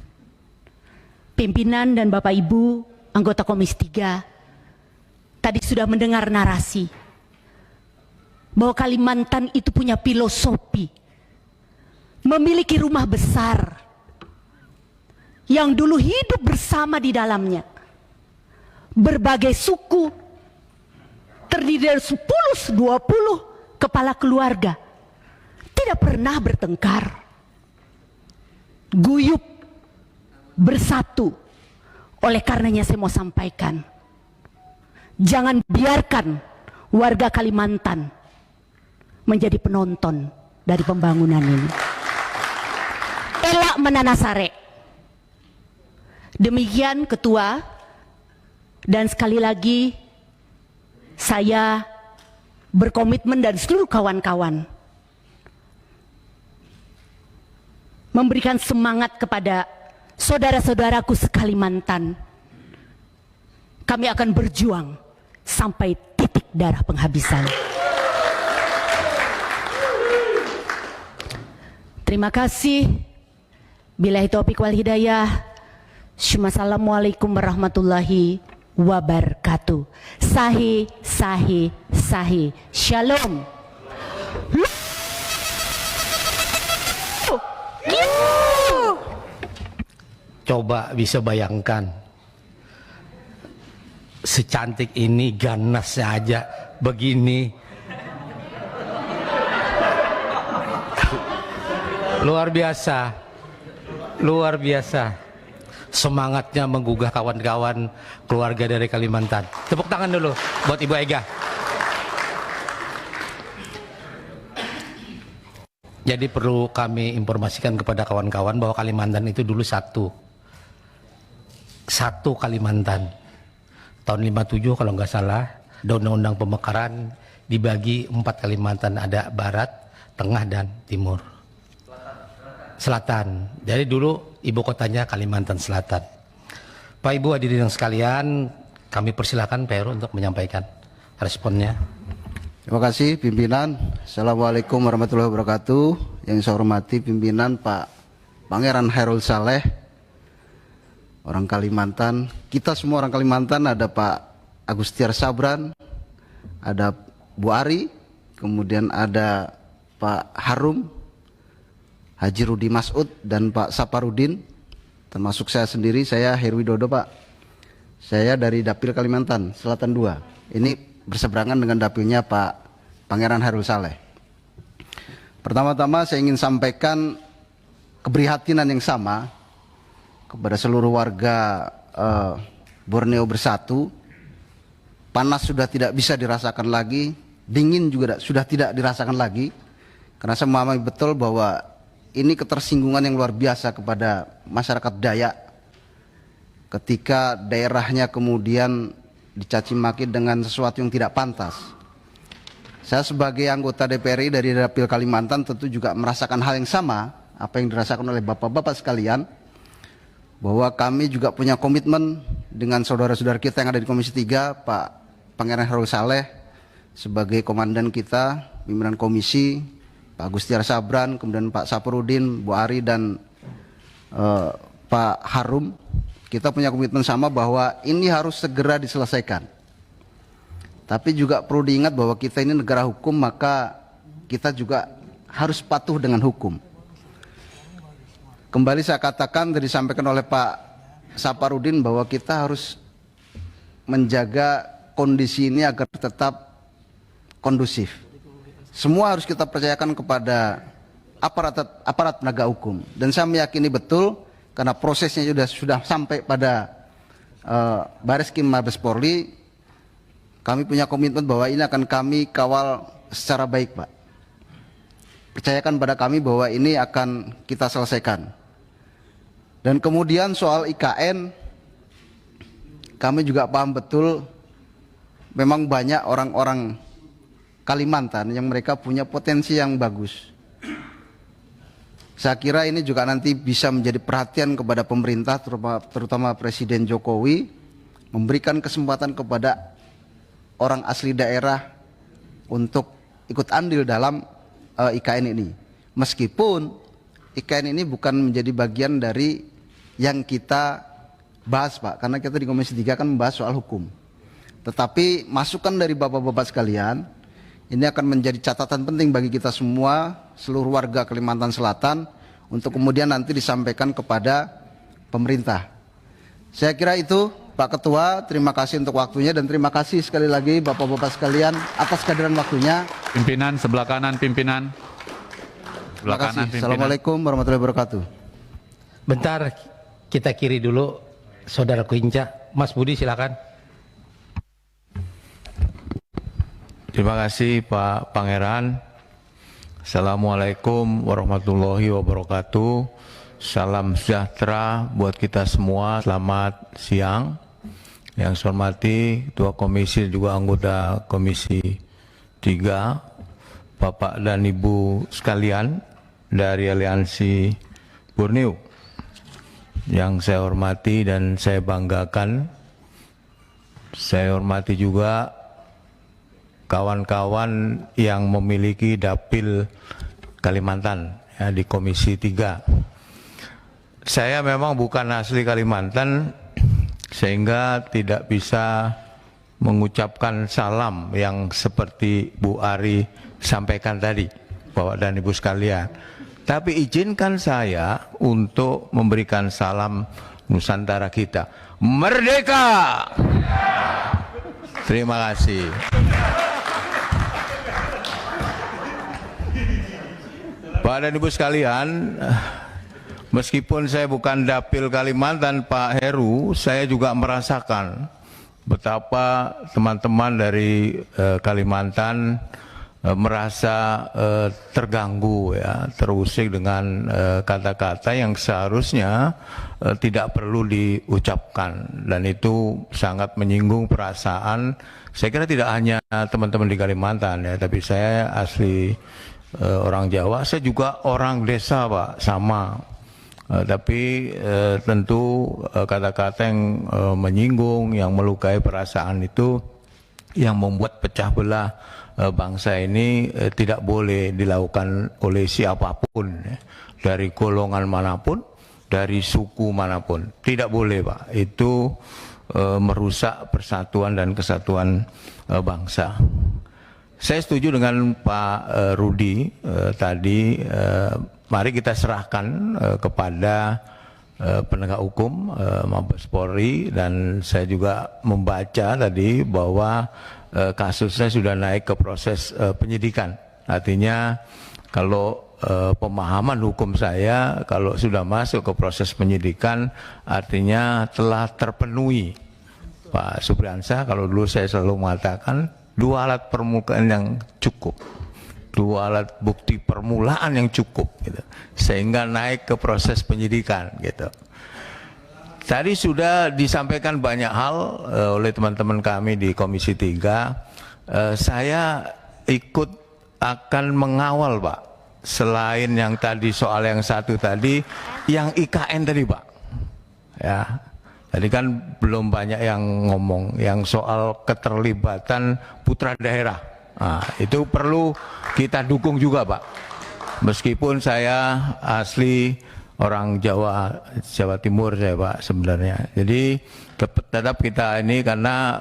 Pimpinan dan Bapak Ibu anggota Komisi 3 tadi sudah mendengar narasi bahwa Kalimantan itu punya filosofi, memiliki rumah besar yang dulu hidup bersama di dalamnya. Berbagai suku, terdiri dari 10-20 kepala keluarga, tidak pernah bertengkar, guyup, bersatu. Oleh karenanya saya mau sampaikan, jangan biarkan warga Kalimantan menjadi penonton dari pembangunan ini. Elak menanasare. Demikian Ketua, dan sekali lagi saya berkomitmen dan seluruh kawan-kawan memberikan semangat kepada saudara-saudaraku se-Kalimantan. Kami akan berjuang sampai titik darah penghabisan. Terima kasih. Billahi taufiq wal hidayah. Assalamualaikum warahmatullahi wabarakatuh. Sahih, sahih, sahih. Shalom. Coba bisa bayangkan, secantik ini ganasnya aja begini. Luar biasa, luar biasa. Semangatnya menggugah kawan-kawan keluarga dari Kalimantan. Tepuk tangan dulu buat Ibu Ega. Jadi perlu kami informasikan kepada kawan-kawan bahwa Kalimantan itu dulu satu Kalimantan. Tahun 57 kalau nggak salah, Undang-Undang Pemekaran dibagi 4 Kalimantan, ada Barat, Tengah, dan Timur. Selatan. Jadi dulu ibu kotanya Kalimantan Selatan. Pak Ibu hadirin yang sekalian, kami persilakan Pak Heru untuk menyampaikan responnya. Terima kasih pimpinan. Assalamualaikum warahmatullahi wabarakatuh. Yang saya hormati pimpinan Pak Pangeran Hairul Saleh, orang Kalimantan. Kita semua orang Kalimantan, ada Pak Agustiar Sabran, ada Bu Ari, kemudian ada Pak Harum, Haji Rudi Masud, dan Pak Saparudin, termasuk saya sendiri. Saya Heru Widodo, Pak. Saya dari Dapil Kalimantan Selatan 2. Ini berseberangan dengan dapilnya Pak Pangeran Hairul Saleh. Pertama-tama saya ingin sampaikan keprihatinan yang sama kepada seluruh warga Borneo Bersatu. Panas sudah tidak bisa dirasakan lagi, dingin juga sudah tidak dirasakan lagi, karena saya memahami betul bahwa ini ketersinggungan yang luar biasa kepada masyarakat Dayak ketika daerahnya kemudian dicaci maki dengan sesuatu yang tidak pantas. Saya sebagai anggota DPRI dari Dapil Kalimantan tentu juga merasakan hal yang sama apa yang dirasakan oleh bapak-bapak sekalian, bahwa kami juga punya komitmen dengan saudara-saudara kita yang ada di Komisi 3, Pak Pangeran Hairul Saleh sebagai komandan kita, pimpinan komisi, Pak Agustiar Sabran, kemudian Pak Saparudin, Bu Ari, dan Pak Harum. Kita punya komitmen sama bahwa ini harus segera diselesaikan. Tapi juga perlu diingat bahwa kita ini negara hukum, maka kita juga harus patuh dengan hukum. Kembali saya katakan, tadi disampaikan oleh Pak Saparudin bahwa kita harus menjaga kondisi ini agar tetap kondusif. Semua harus kita percayakan kepada aparat penegak hukum. Dan saya meyakini betul, karena prosesnya sudah sampai pada Bareskrim Mabes Polri, kami punya komitmen bahwa ini akan kami kawal secara baik, Pak. Percayakan pada kami bahwa ini akan kita selesaikan. Dan kemudian soal IKN, kami juga paham betul memang banyak orang-orang Kalimantan yang mereka punya potensi yang bagus. Saya kira ini juga nanti bisa menjadi perhatian kepada pemerintah, terutama Presiden Jokowi, memberikan kesempatan kepada orang asli daerah untuk ikut andil dalam IKN ini. Meskipun IKN ini bukan menjadi bagian dari yang kita bahas, Pak, karena kita di Komisi 3 kan membahas soal hukum. Tetapi masukan dari Bapak-bapak sekalian ini akan menjadi catatan penting bagi kita semua, seluruh warga Kalimantan Selatan, untuk kemudian nanti disampaikan kepada pemerintah. Saya kira itu, Pak Ketua. Terima kasih untuk waktunya dan terima kasih sekali lagi Bapak-bapak sekalian atas kehadiran waktunya. Pimpinan sebelah kanan, pimpinan. Terima kasih. Assalamualaikum warahmatullahi wabarakatuh. Bentar, kita kiri dulu, Saudara Kuinca. Mas Budi silakan. Terima kasih Pak Pangeran. Assalamualaikum warahmatullahi wabarakatuh. Salam sejahtera buat kita semua. Selamat siang. Yang saya hormati Ketua Komisi juga anggota Komisi 3, Bapak dan Ibu sekalian dari Aliansi Borneo. Yang saya hormati dan saya banggakan, saya hormati juga kawan-kawan yang memiliki dapil Kalimantan ya, di Komisi 3. Saya memang bukan asli Kalimantan, sehingga tidak bisa mengucapkan salam yang seperti Bu Ari sampaikan tadi, Bapak dan Ibu sekalian. Tapi izinkan saya untuk memberikan salam Nusantara kita. Merdeka! Terima kasih. Bapak dan Ibu sekalian, meskipun saya bukan dapil Kalimantan, Pak Heru, saya juga merasakan betapa teman-teman dari Kalimantan merasa terganggu ya, terusik dengan kata-kata yang seharusnya tidak perlu diucapkan, dan itu sangat menyinggung perasaan. Saya kira tidak hanya teman-teman di Kalimantan ya, tapi saya asli orang Jawa, saya juga orang desa Pak, sama. Tapi tentu kata-kata yang menyinggung, yang melukai perasaan itu yang membuat pecah belah bangsa ini tidak boleh dilakukan oleh siapapun, dari golongan manapun, dari suku manapun. Tidak boleh Pak, itu merusak persatuan dan kesatuan bangsa. Saya setuju dengan Pak Rudi tadi, mari kita serahkan kepada penegak hukum, Mabes Polri, dan saya juga membaca tadi bahwa kasusnya sudah naik ke proses penyidikan. Artinya kalau pemahaman hukum saya, kalau sudah masuk ke proses penyidikan, artinya telah terpenuhi. Pak Supriyansa, kalau dulu saya selalu mengatakan 2 alat permulaan yang cukup, 2 alat bukti permulaan yang cukup, gitu, sehingga naik ke proses penyidikan, gitu. Tadi sudah disampaikan banyak hal oleh teman-teman kami di Komisi 3. Saya ikut akan mengawal Pak, selain yang tadi soal yang satu tadi, yang IKN tadi Pak. Ya, tadi kan belum banyak yang ngomong, yang soal keterlibatan putra daerah. Nah, itu perlu kita dukung juga Pak. Meskipun saya asli orang Jawa Timur saya Pak sebenarnya. Jadi tetap kita ini, karena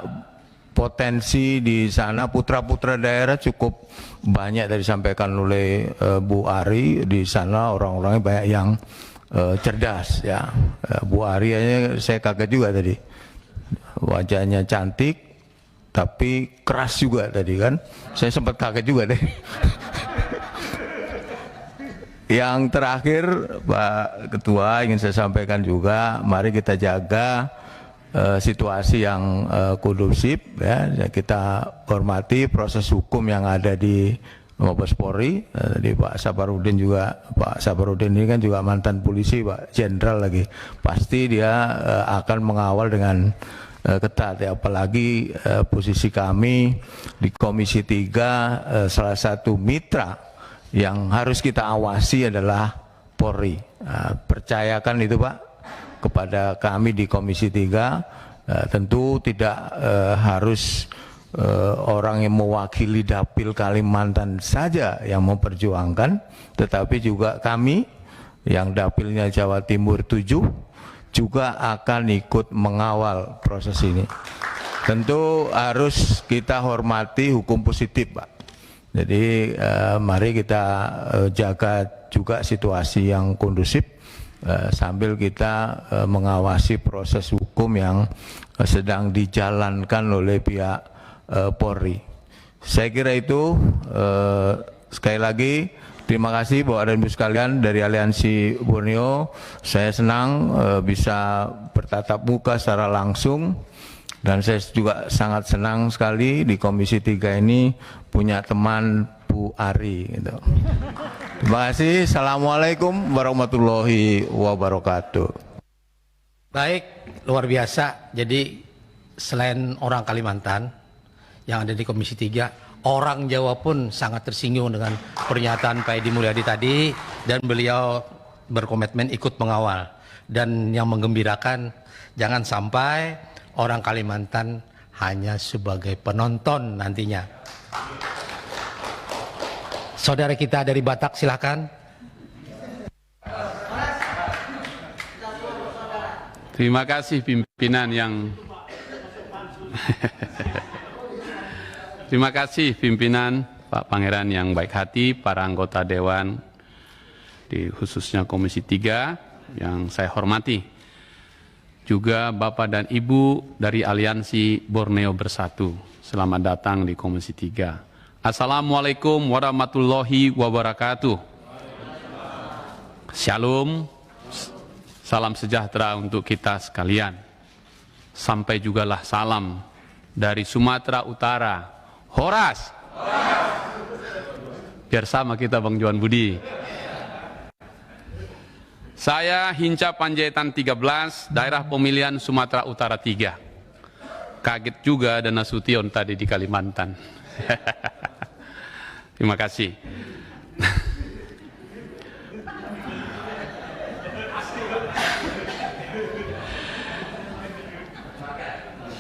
potensi di sana putra-putra daerah cukup banyak dari disampaikan oleh Bu Ari. Di sana orang-orangnya banyak yang cerdas ya. Bu Ari aja saya kaget juga tadi. Wajahnya cantik tapi keras juga tadi kan. Saya sempat kaget juga deh. Yang terakhir Pak Ketua, ingin saya sampaikan juga, mari kita jaga situasi yang kondusif ya. Kita hormati proses hukum yang ada di Mabes Polri. Tadi Pak Saparudin juga, Pak Saparudin ini kan juga mantan polisi Pak, jenderal lagi. Pasti dia akan mengawal dengan ketat ya, apalagi posisi kami di Komisi 3, salah satu mitra yang harus kita awasi adalah Polri. Percayakan itu Pak kepada kami di Komisi 3. Tentu tidak harus orang yang mewakili dapil Kalimantan saja yang memperjuangkan, tetapi juga kami yang dapilnya Jawa Timur 7 juga akan ikut mengawal proses ini. Tentu harus kita hormati hukum positif, Pak. Jadi mari kita jaga juga situasi yang kondusif sambil kita mengawasi proses hukum yang sedang dijalankan oleh pihak Polri. Saya kira itu sekali lagi terima kasih Bapak dan Ibu sekalian dari Aliansi Borneo. Saya senang bisa bertatap muka secara langsung dan saya juga sangat senang sekali di Komisi 3 ini punya teman Bu Ari. Gitu. Terima kasih. Assalamualaikum warahmatullahi wabarakatuh. Baik, luar biasa. Jadi selain orang Kalimantan yang ada di Komisi 3, orang Jawa pun sangat tersinggung dengan pernyataan Pak Edi Mulyadi tadi dan beliau berkomitmen ikut mengawal. Dan yang menggembirakan, jangan sampai orang Kalimantan hanya sebagai penonton nantinya. Saudara kita dari Batak, silakan. Terima kasih pimpinan yang Terima kasih pimpinan Pak Pangeran yang baik hati, para anggota Dewan, khususnya Komisi 3 yang saya hormati. Juga Bapak dan Ibu dari Aliansi Borneo Bersatu. Selamat datang di Komisi 3. Assalamualaikum warahmatullahi wabarakatuh. Shalom, salam sejahtera untuk kita sekalian. Sampai jugalah salam dari Sumatera Utara. Horas. Biar sama kita Bang Johan Budi. Saya Hinca Panjaitan 13, daerah pemilihan Sumatera Utara 3. Kaget juga ada Nasution tadi di Kalimantan. Terima kasih.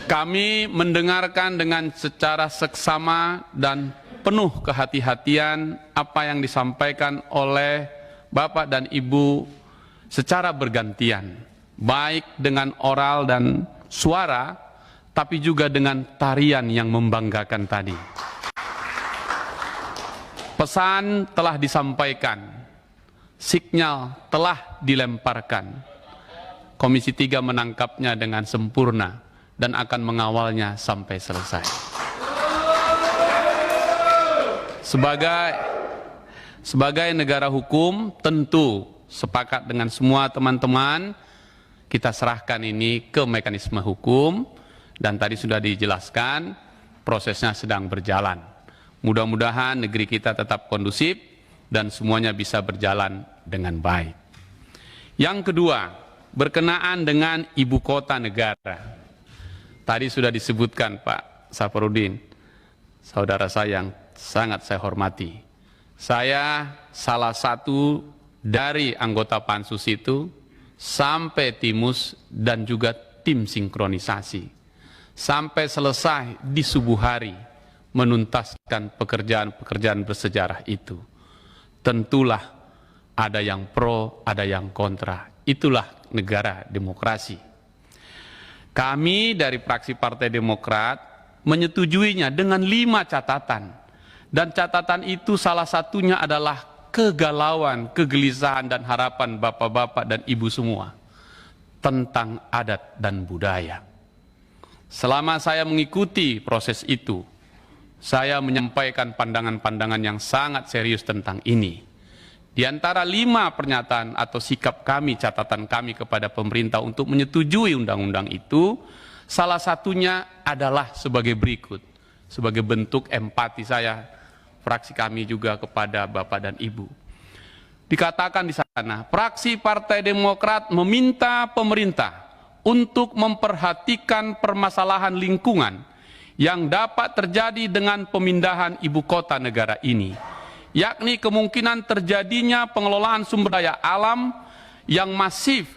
Kami mendengarkan dengan secara seksama dan penuh kehati-hatian apa yang disampaikan oleh Bapak dan Ibu secara bergantian, baik dengan oral dan suara, tapi juga dengan tarian yang membanggakan tadi. Pesan telah disampaikan, sinyal telah dilemparkan. Komisi 3 menangkapnya dengan sempurna dan akan mengawalnya sampai selesai. Sebagai negara hukum, tentu sepakat dengan semua teman-teman, kita serahkan ini ke mekanisme hukum, dan tadi sudah dijelaskan, prosesnya sedang berjalan. Mudah-mudahan negeri kita tetap kondusif, dan semuanya bisa berjalan dengan baik. Yang kedua, berkenaan dengan ibu kota negara. Tadi sudah disebutkan Pak Safarudin, saudara saya yang sangat saya hormati. Saya salah satu dari anggota pansus itu sampai timus dan juga tim sinkronisasi. Sampai selesai di subuh hari menuntaskan pekerjaan-pekerjaan bersejarah itu. Tentulah ada yang pro, ada yang kontra. Itulah negara demokrasi. Kami dari fraksi Partai Demokrat menyetujuinya dengan 5 catatan. Dan catatan itu salah satunya adalah kegalauan, kegelisahan dan harapan bapak-bapak dan ibu semua tentang adat dan budaya. Selama saya mengikuti proses itu, saya menyampaikan pandangan-pandangan yang sangat serius tentang ini. Di antara 5 pernyataan atau sikap kami, catatan kami kepada pemerintah untuk menyetujui undang-undang itu, salah satunya adalah sebagai berikut. Sebagai bentuk empati saya, fraksi kami juga kepada Bapak dan Ibu. Dikatakan di sana, fraksi Partai Demokrat meminta pemerintah untuk memperhatikan permasalahan lingkungan yang dapat terjadi dengan pemindahan ibu kota negara ini, yakni kemungkinan terjadinya pengelolaan sumber daya alam yang masif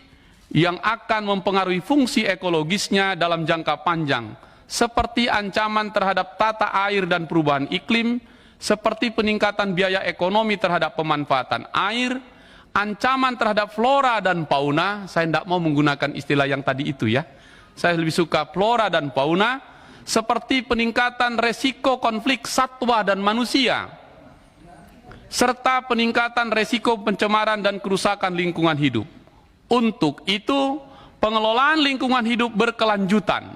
yang akan mempengaruhi fungsi ekologisnya dalam jangka panjang, seperti ancaman terhadap tata air dan perubahan iklim, seperti peningkatan biaya ekonomi terhadap pemanfaatan air, ancaman terhadap flora dan fauna, saya tidak mau menggunakan istilah yang tadi itu ya, saya lebih suka flora dan fauna, seperti peningkatan resiko konflik satwa dan manusia, serta peningkatan resiko pencemaran dan kerusakan lingkungan hidup. Untuk itu, pengelolaan lingkungan hidup berkelanjutan,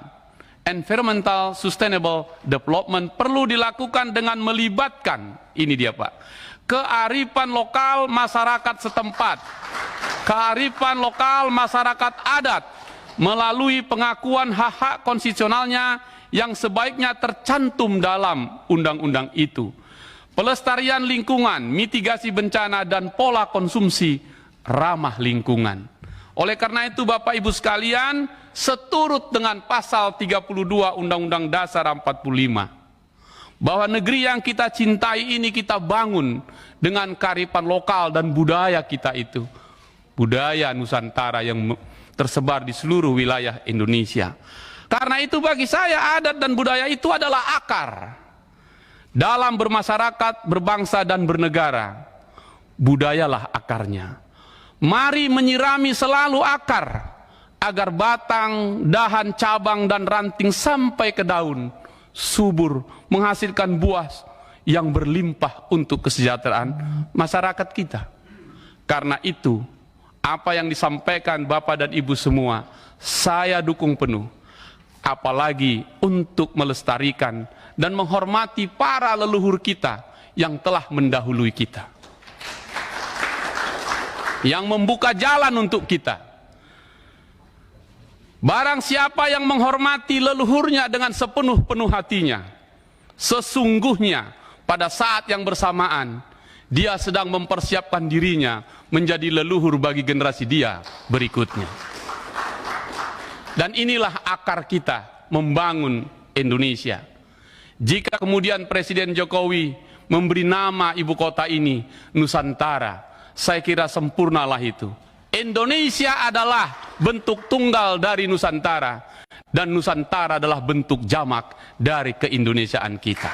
environmental sustainable development, perlu dilakukan dengan melibatkan, ini dia Pak, kearifan lokal masyarakat setempat, kearifan lokal masyarakat adat, melalui pengakuan hak-hak konstitusionalnya yang sebaiknya tercantum dalam undang-undang itu. Pelestarian lingkungan, mitigasi bencana, dan pola konsumsi ramah lingkungan. Oleh karena itu Bapak Ibu sekalian, seturut dengan pasal 32 Undang-Undang Dasar 45, bahwa negeri yang kita cintai ini kita bangun dengan kearifan lokal dan budaya kita itu, budaya Nusantara yang tersebar di seluruh wilayah Indonesia. Karena itu bagi saya adat dan budaya itu adalah akar dalam bermasyarakat, berbangsa, dan bernegara. Budayalah akarnya. Mari menyirami selalu akar, agar batang, dahan, cabang, dan ranting sampai ke daun subur, menghasilkan buah yang berlimpah untuk kesejahteraan masyarakat kita. Karena itu, apa yang disampaikan Bapak dan Ibu semua, saya dukung penuh. Apalagi untuk melestarikan dan menghormati para leluhur kita yang telah mendahului kita, yang membuka jalan untuk kita. Barang siapa yang menghormati leluhurnya dengan sepenuh-penuh hatinya, sesungguhnya pada saat yang bersamaan dia sedang mempersiapkan dirinya menjadi leluhur bagi generasi dia berikutnya. Dan inilah akar kita membangun Indonesia. Jika kemudian Presiden Jokowi memberi nama ibu kota ini Nusantara, saya kira sempurnalah itu. Indonesia adalah bentuk tunggal dari Nusantara, dan Nusantara adalah bentuk jamak dari keindonesiaan kita.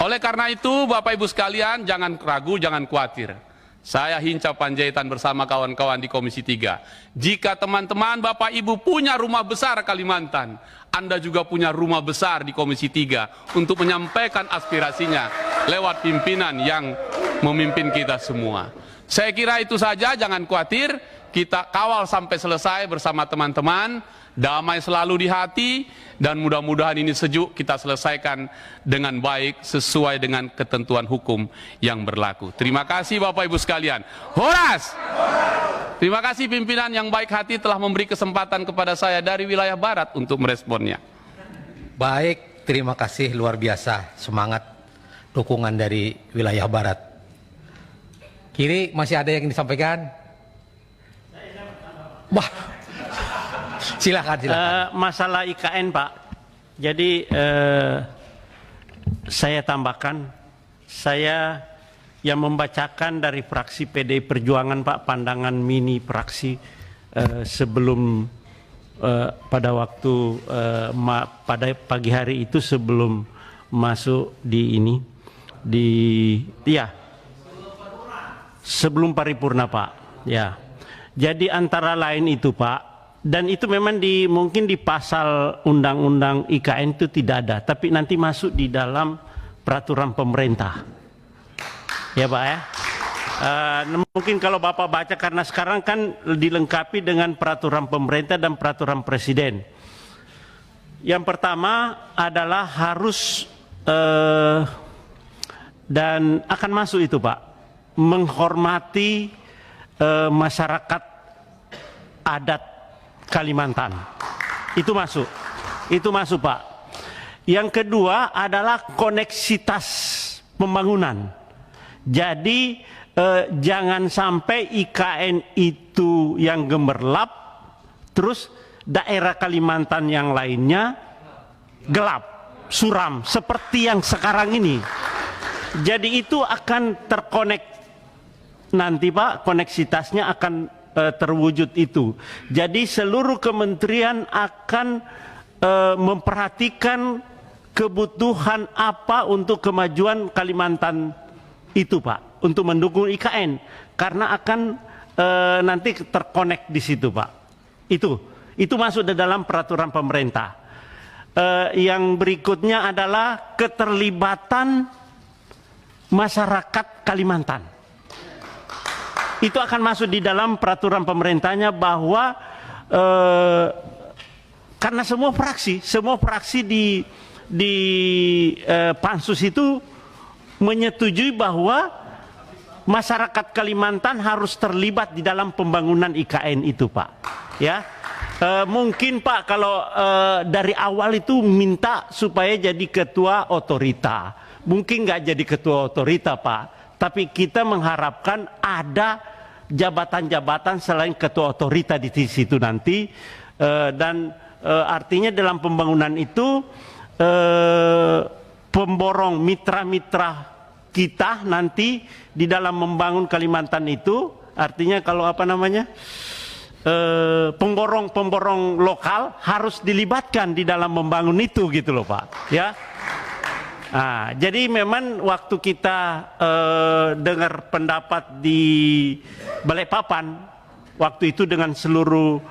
Oleh karena itu, Bapak Ibu sekalian, jangan ragu, jangan khawatir. Saya Hinca Panjaitan bersama kawan-kawan di Komisi 3. Jika teman-teman Bapak Ibu punya rumah besar Kalimantan, Anda juga punya rumah besar di Komisi 3 untuk menyampaikan aspirasinya lewat pimpinan yang memimpin kita semua. Saya kira itu saja, jangan khawatir, kita kawal sampai selesai bersama teman-teman, damai selalu di hati, dan mudah-mudahan ini sejuk kita selesaikan dengan baik sesuai dengan ketentuan hukum yang berlaku. Terima kasih Bapak Ibu sekalian. Horas! Terima kasih pimpinan yang baik hati telah memberi kesempatan kepada saya dari wilayah barat untuk meresponnya. Baik, terima kasih luar biasa semangat dukungan dari wilayah barat. Kiri masih ada yang disampaikan? Wah, silakan. Masalah IKN Pak, jadi saya tambahkan, saya yang membacakan dari fraksi PDI Perjuangan Pak, pandangan mini fraksi sebelum pada waktu pada pagi hari itu sebelum masuk di ini, sebelum paripurna Pak, ya. Jadi antara lain itu Pak, dan itu memang mungkin di pasal undang-undang IKN itu tidak ada, tapi nanti masuk di dalam peraturan pemerintah, ya Pak ya. Mungkin kalau Bapak baca, karena sekarang kan dilengkapi dengan peraturan pemerintah dan peraturan presiden. Yang pertama adalah harus dan akan masuk itu Pak, menghormati masyarakat adat Kalimantan. Itu masuk Pak. Yang kedua adalah koneksitas pembangunan. Jadi jangan sampai IKN itu yang gemerlap, terus daerah Kalimantan yang lainnya gelap, suram, seperti yang sekarang ini. Jadi itu akan terkonek nanti Pak, koneksitasnya akan terwujud itu. Jadi seluruh kementerian akan memperhatikan kebutuhan apa untuk kemajuan Kalimantan itu Pak, untuk mendukung IKN karena akan nanti terkonek di situ, Pak. Itu masuk di dalam peraturan pemerintah. Yang berikutnya adalah keterlibatan masyarakat Kalimantan. Itu akan masuk di dalam peraturan pemerintahnya bahwa karena semua fraksi di pansus itu menyetujui bahwa masyarakat Kalimantan harus terlibat di dalam pembangunan IKN itu, Pak. Ya, mungkin Pak kalau dari awal itu minta supaya jadi ketua otorita, mungkin nggak jadi ketua otorita, Pak. Tapi kita mengharapkan ada jabatan-jabatan selain ketua otorita di situ nanti, dan artinya dalam pembangunan itu pemborong mitra-mitra kita nanti di dalam membangun Kalimantan itu, artinya kalau apa namanya, pemborong lokal harus dilibatkan di dalam membangun itu gitu loh, Pak. Ya. Nah, jadi memang waktu kita dengar pendapat di Balikpapan waktu itu dengan seluruh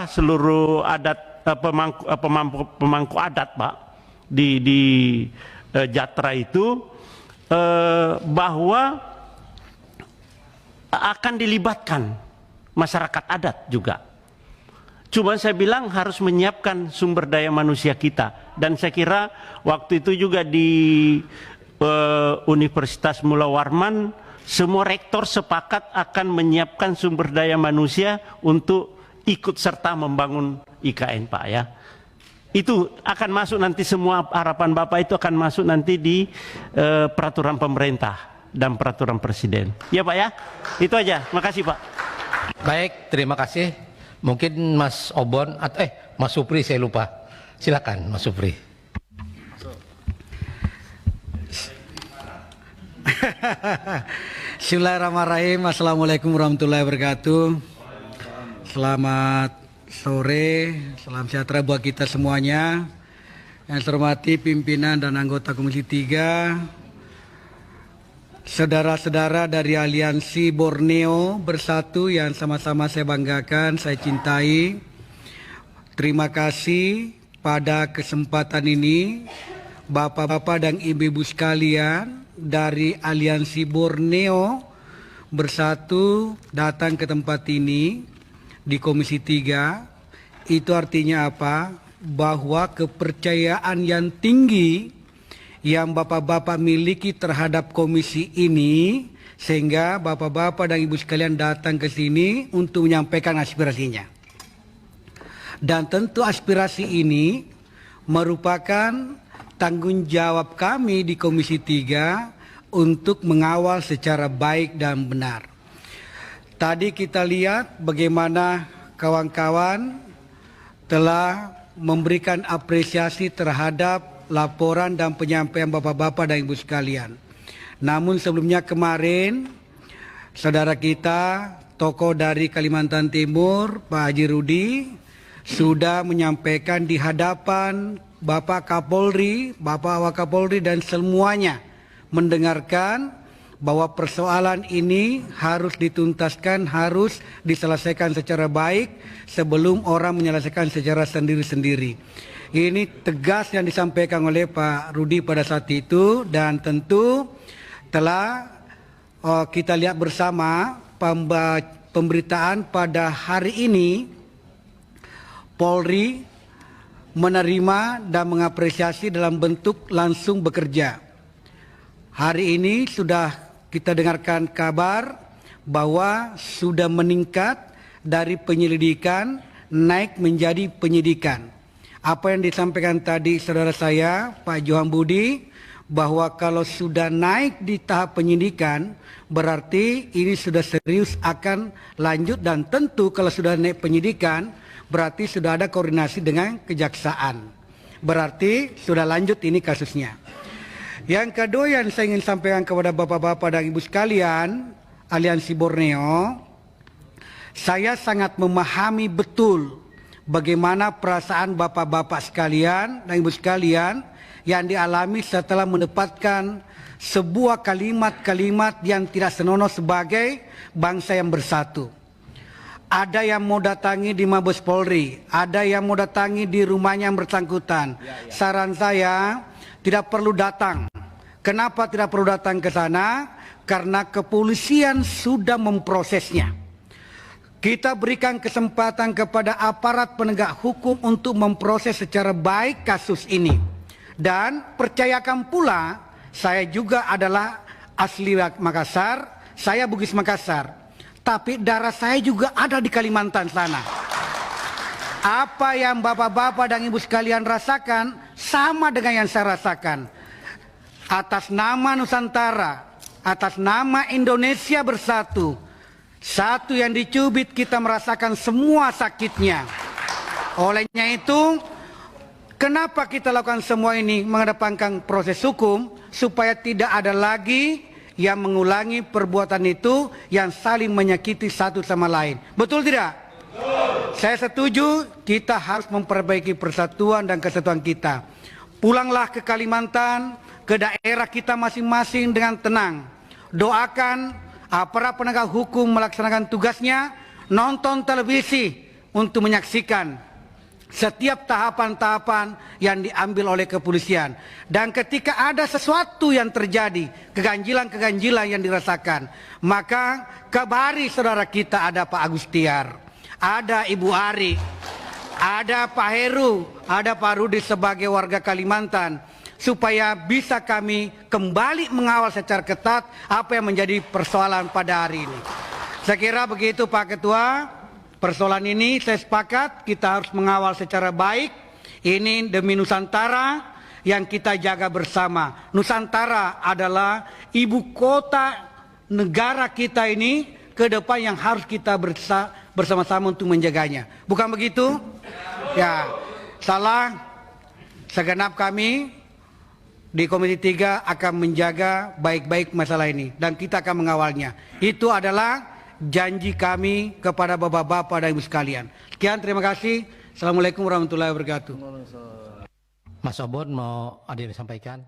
seluruh adat pemangku adat, Pak, di Jatra itu, bahwa akan dilibatkan masyarakat adat juga. Cuma saya bilang harus menyiapkan sumber daya manusia kita, dan saya kira waktu itu juga di Universitas Mula Warman semua rektor sepakat akan menyiapkan sumber daya manusia untuk ikut serta membangun IKN, Pak, ya. Itu akan masuk nanti, semua harapan Bapak itu akan masuk nanti di peraturan pemerintah dan peraturan presiden. Ya, Pak, ya. Itu aja. Makasih, Pak. Baik, terima kasih. Mungkin Mas Obon atau Mas Supri, saya lupa. Silakan Mas Supri. Bismillahirrahmanirrahim. Assalamualaikum warahmatullahi wabarakatuh. Selamat sore, salam sejahtera buat kita semuanya. Yang saya hormati pimpinan dan anggota Komisi 3, saudara-saudara dari Aliansi Borneo Bersatu yang sama-sama saya banggakan, saya cintai. Terima kasih pada kesempatan ini Bapak-bapak dan Ibu-ibu sekalian dari Aliansi Borneo Bersatu datang ke tempat ini di Komisi 3. Itu artinya apa? Bahwa kepercayaan yang tinggi yang Bapak-bapak miliki terhadap komisi ini, sehingga Bapak-bapak dan Ibu sekalian datang ke sini untuk menyampaikan aspirasinya. Dan tentu aspirasi ini merupakan tanggung jawab kami di Komisi 3 untuk mengawal secara baik dan benar. Tadi kita lihat bagaimana kawan-kawan telah memberikan apresiasi terhadap laporan dan penyampaian Bapak-bapak dan Ibu sekalian. Namun sebelumnya kemarin, saudara kita, tokoh dari Kalimantan Timur, Pak Haji Rudi, sudah menyampaikan di hadapan Bapak Kapolri, Bapak Wakapolri dan semuanya mendengarkan bahwa persoalan ini harus dituntaskan, harus diselesaikan secara baik sebelum orang menyelesaikan secara sendiri-sendiri. Ini tegas yang disampaikan oleh Pak Rudi pada saat itu, dan tentu telah kita lihat bersama pemberitaan pada hari ini Polri menerima dan mengapresiasi dalam bentuk langsung bekerja. Hari ini sudah kita dengarkan kabar bahwa sudah meningkat dari penyelidikan naik menjadi penyidikan. Apa yang disampaikan tadi saudara saya, Pak Johan Budi, bahwa kalau sudah naik di tahap penyidikan, berarti ini sudah serius akan lanjut, dan tentu kalau sudah naik penyidikan, berarti sudah ada koordinasi dengan kejaksaan. Berarti sudah lanjut ini kasusnya. Yang kedua yang saya ingin sampaikan kepada Bapak-bapak dan Ibu sekalian, Aliansi Borneo, saya sangat memahami betul bagaimana perasaan bapak-bapak sekalian dan ibu sekalian yang dialami setelah mendapatkan sebuah kalimat-kalimat yang tidak senonoh sebagai bangsa yang bersatu. Ada yang mau datangi di Mabes Polri, ada yang mau datangi di rumahnya yang bersangkutan. Saran saya tidak perlu datang. Kenapa tidak perlu datang ke sana? Karena kepolisian sudah memprosesnya. Kita berikan kesempatan kepada aparat penegak hukum untuk memproses secara baik kasus ini. Dan percayakan pula, saya juga adalah asli Makassar, saya Bugis Makassar. Tapi darah saya juga ada di Kalimantan sana. Apa yang bapak-bapak dan ibu sekalian rasakan sama dengan yang saya rasakan. Atas nama Nusantara, atas nama Indonesia bersatu, satu yang dicubit kita merasakan semua sakitnya. Olehnya itu, kenapa kita lakukan semua ini mengedepankan proses hukum supaya tidak ada lagi yang mengulangi perbuatan itu yang saling menyakiti satu sama lain. Betul tidak? Betul. Saya setuju kita harus memperbaiki persatuan dan kesatuan kita. Pulanglah ke Kalimantan, ke daerah kita masing-masing dengan tenang. Doakan aparat penegak hukum melaksanakan tugasnya, nonton televisi untuk menyaksikan setiap tahapan-tahapan yang diambil oleh kepolisian. Dan ketika ada sesuatu yang terjadi, keganjilan-keganjilan yang dirasakan, maka kabari saudara kita, ada Pak Agustiar, ada Ibu Ari, ada Pak Heru, ada Pak Rudi sebagai warga Kalimantan, supaya bisa kami kembali mengawal secara ketat apa yang menjadi persoalan pada hari ini. Saya kira begitu Pak Ketua. Persoalan ini saya sepakat kita harus mengawal secara baik. Ini demi Nusantara yang kita jaga bersama. Nusantara adalah ibu kota negara kita ini ke depan yang harus kita bersama-sama untuk menjaganya. Bukan begitu? Ya, salah. Segenap kami di Komisi 3 akan menjaga baik-baik masalah ini dan kita akan mengawalnya. Itu adalah janji kami kepada bapak-bapak dan ibu sekalian. Sekian, terima kasih. Assalamualaikum warahmatullahi wabarakatuh. Mas Obon mau ada yang disampaikan?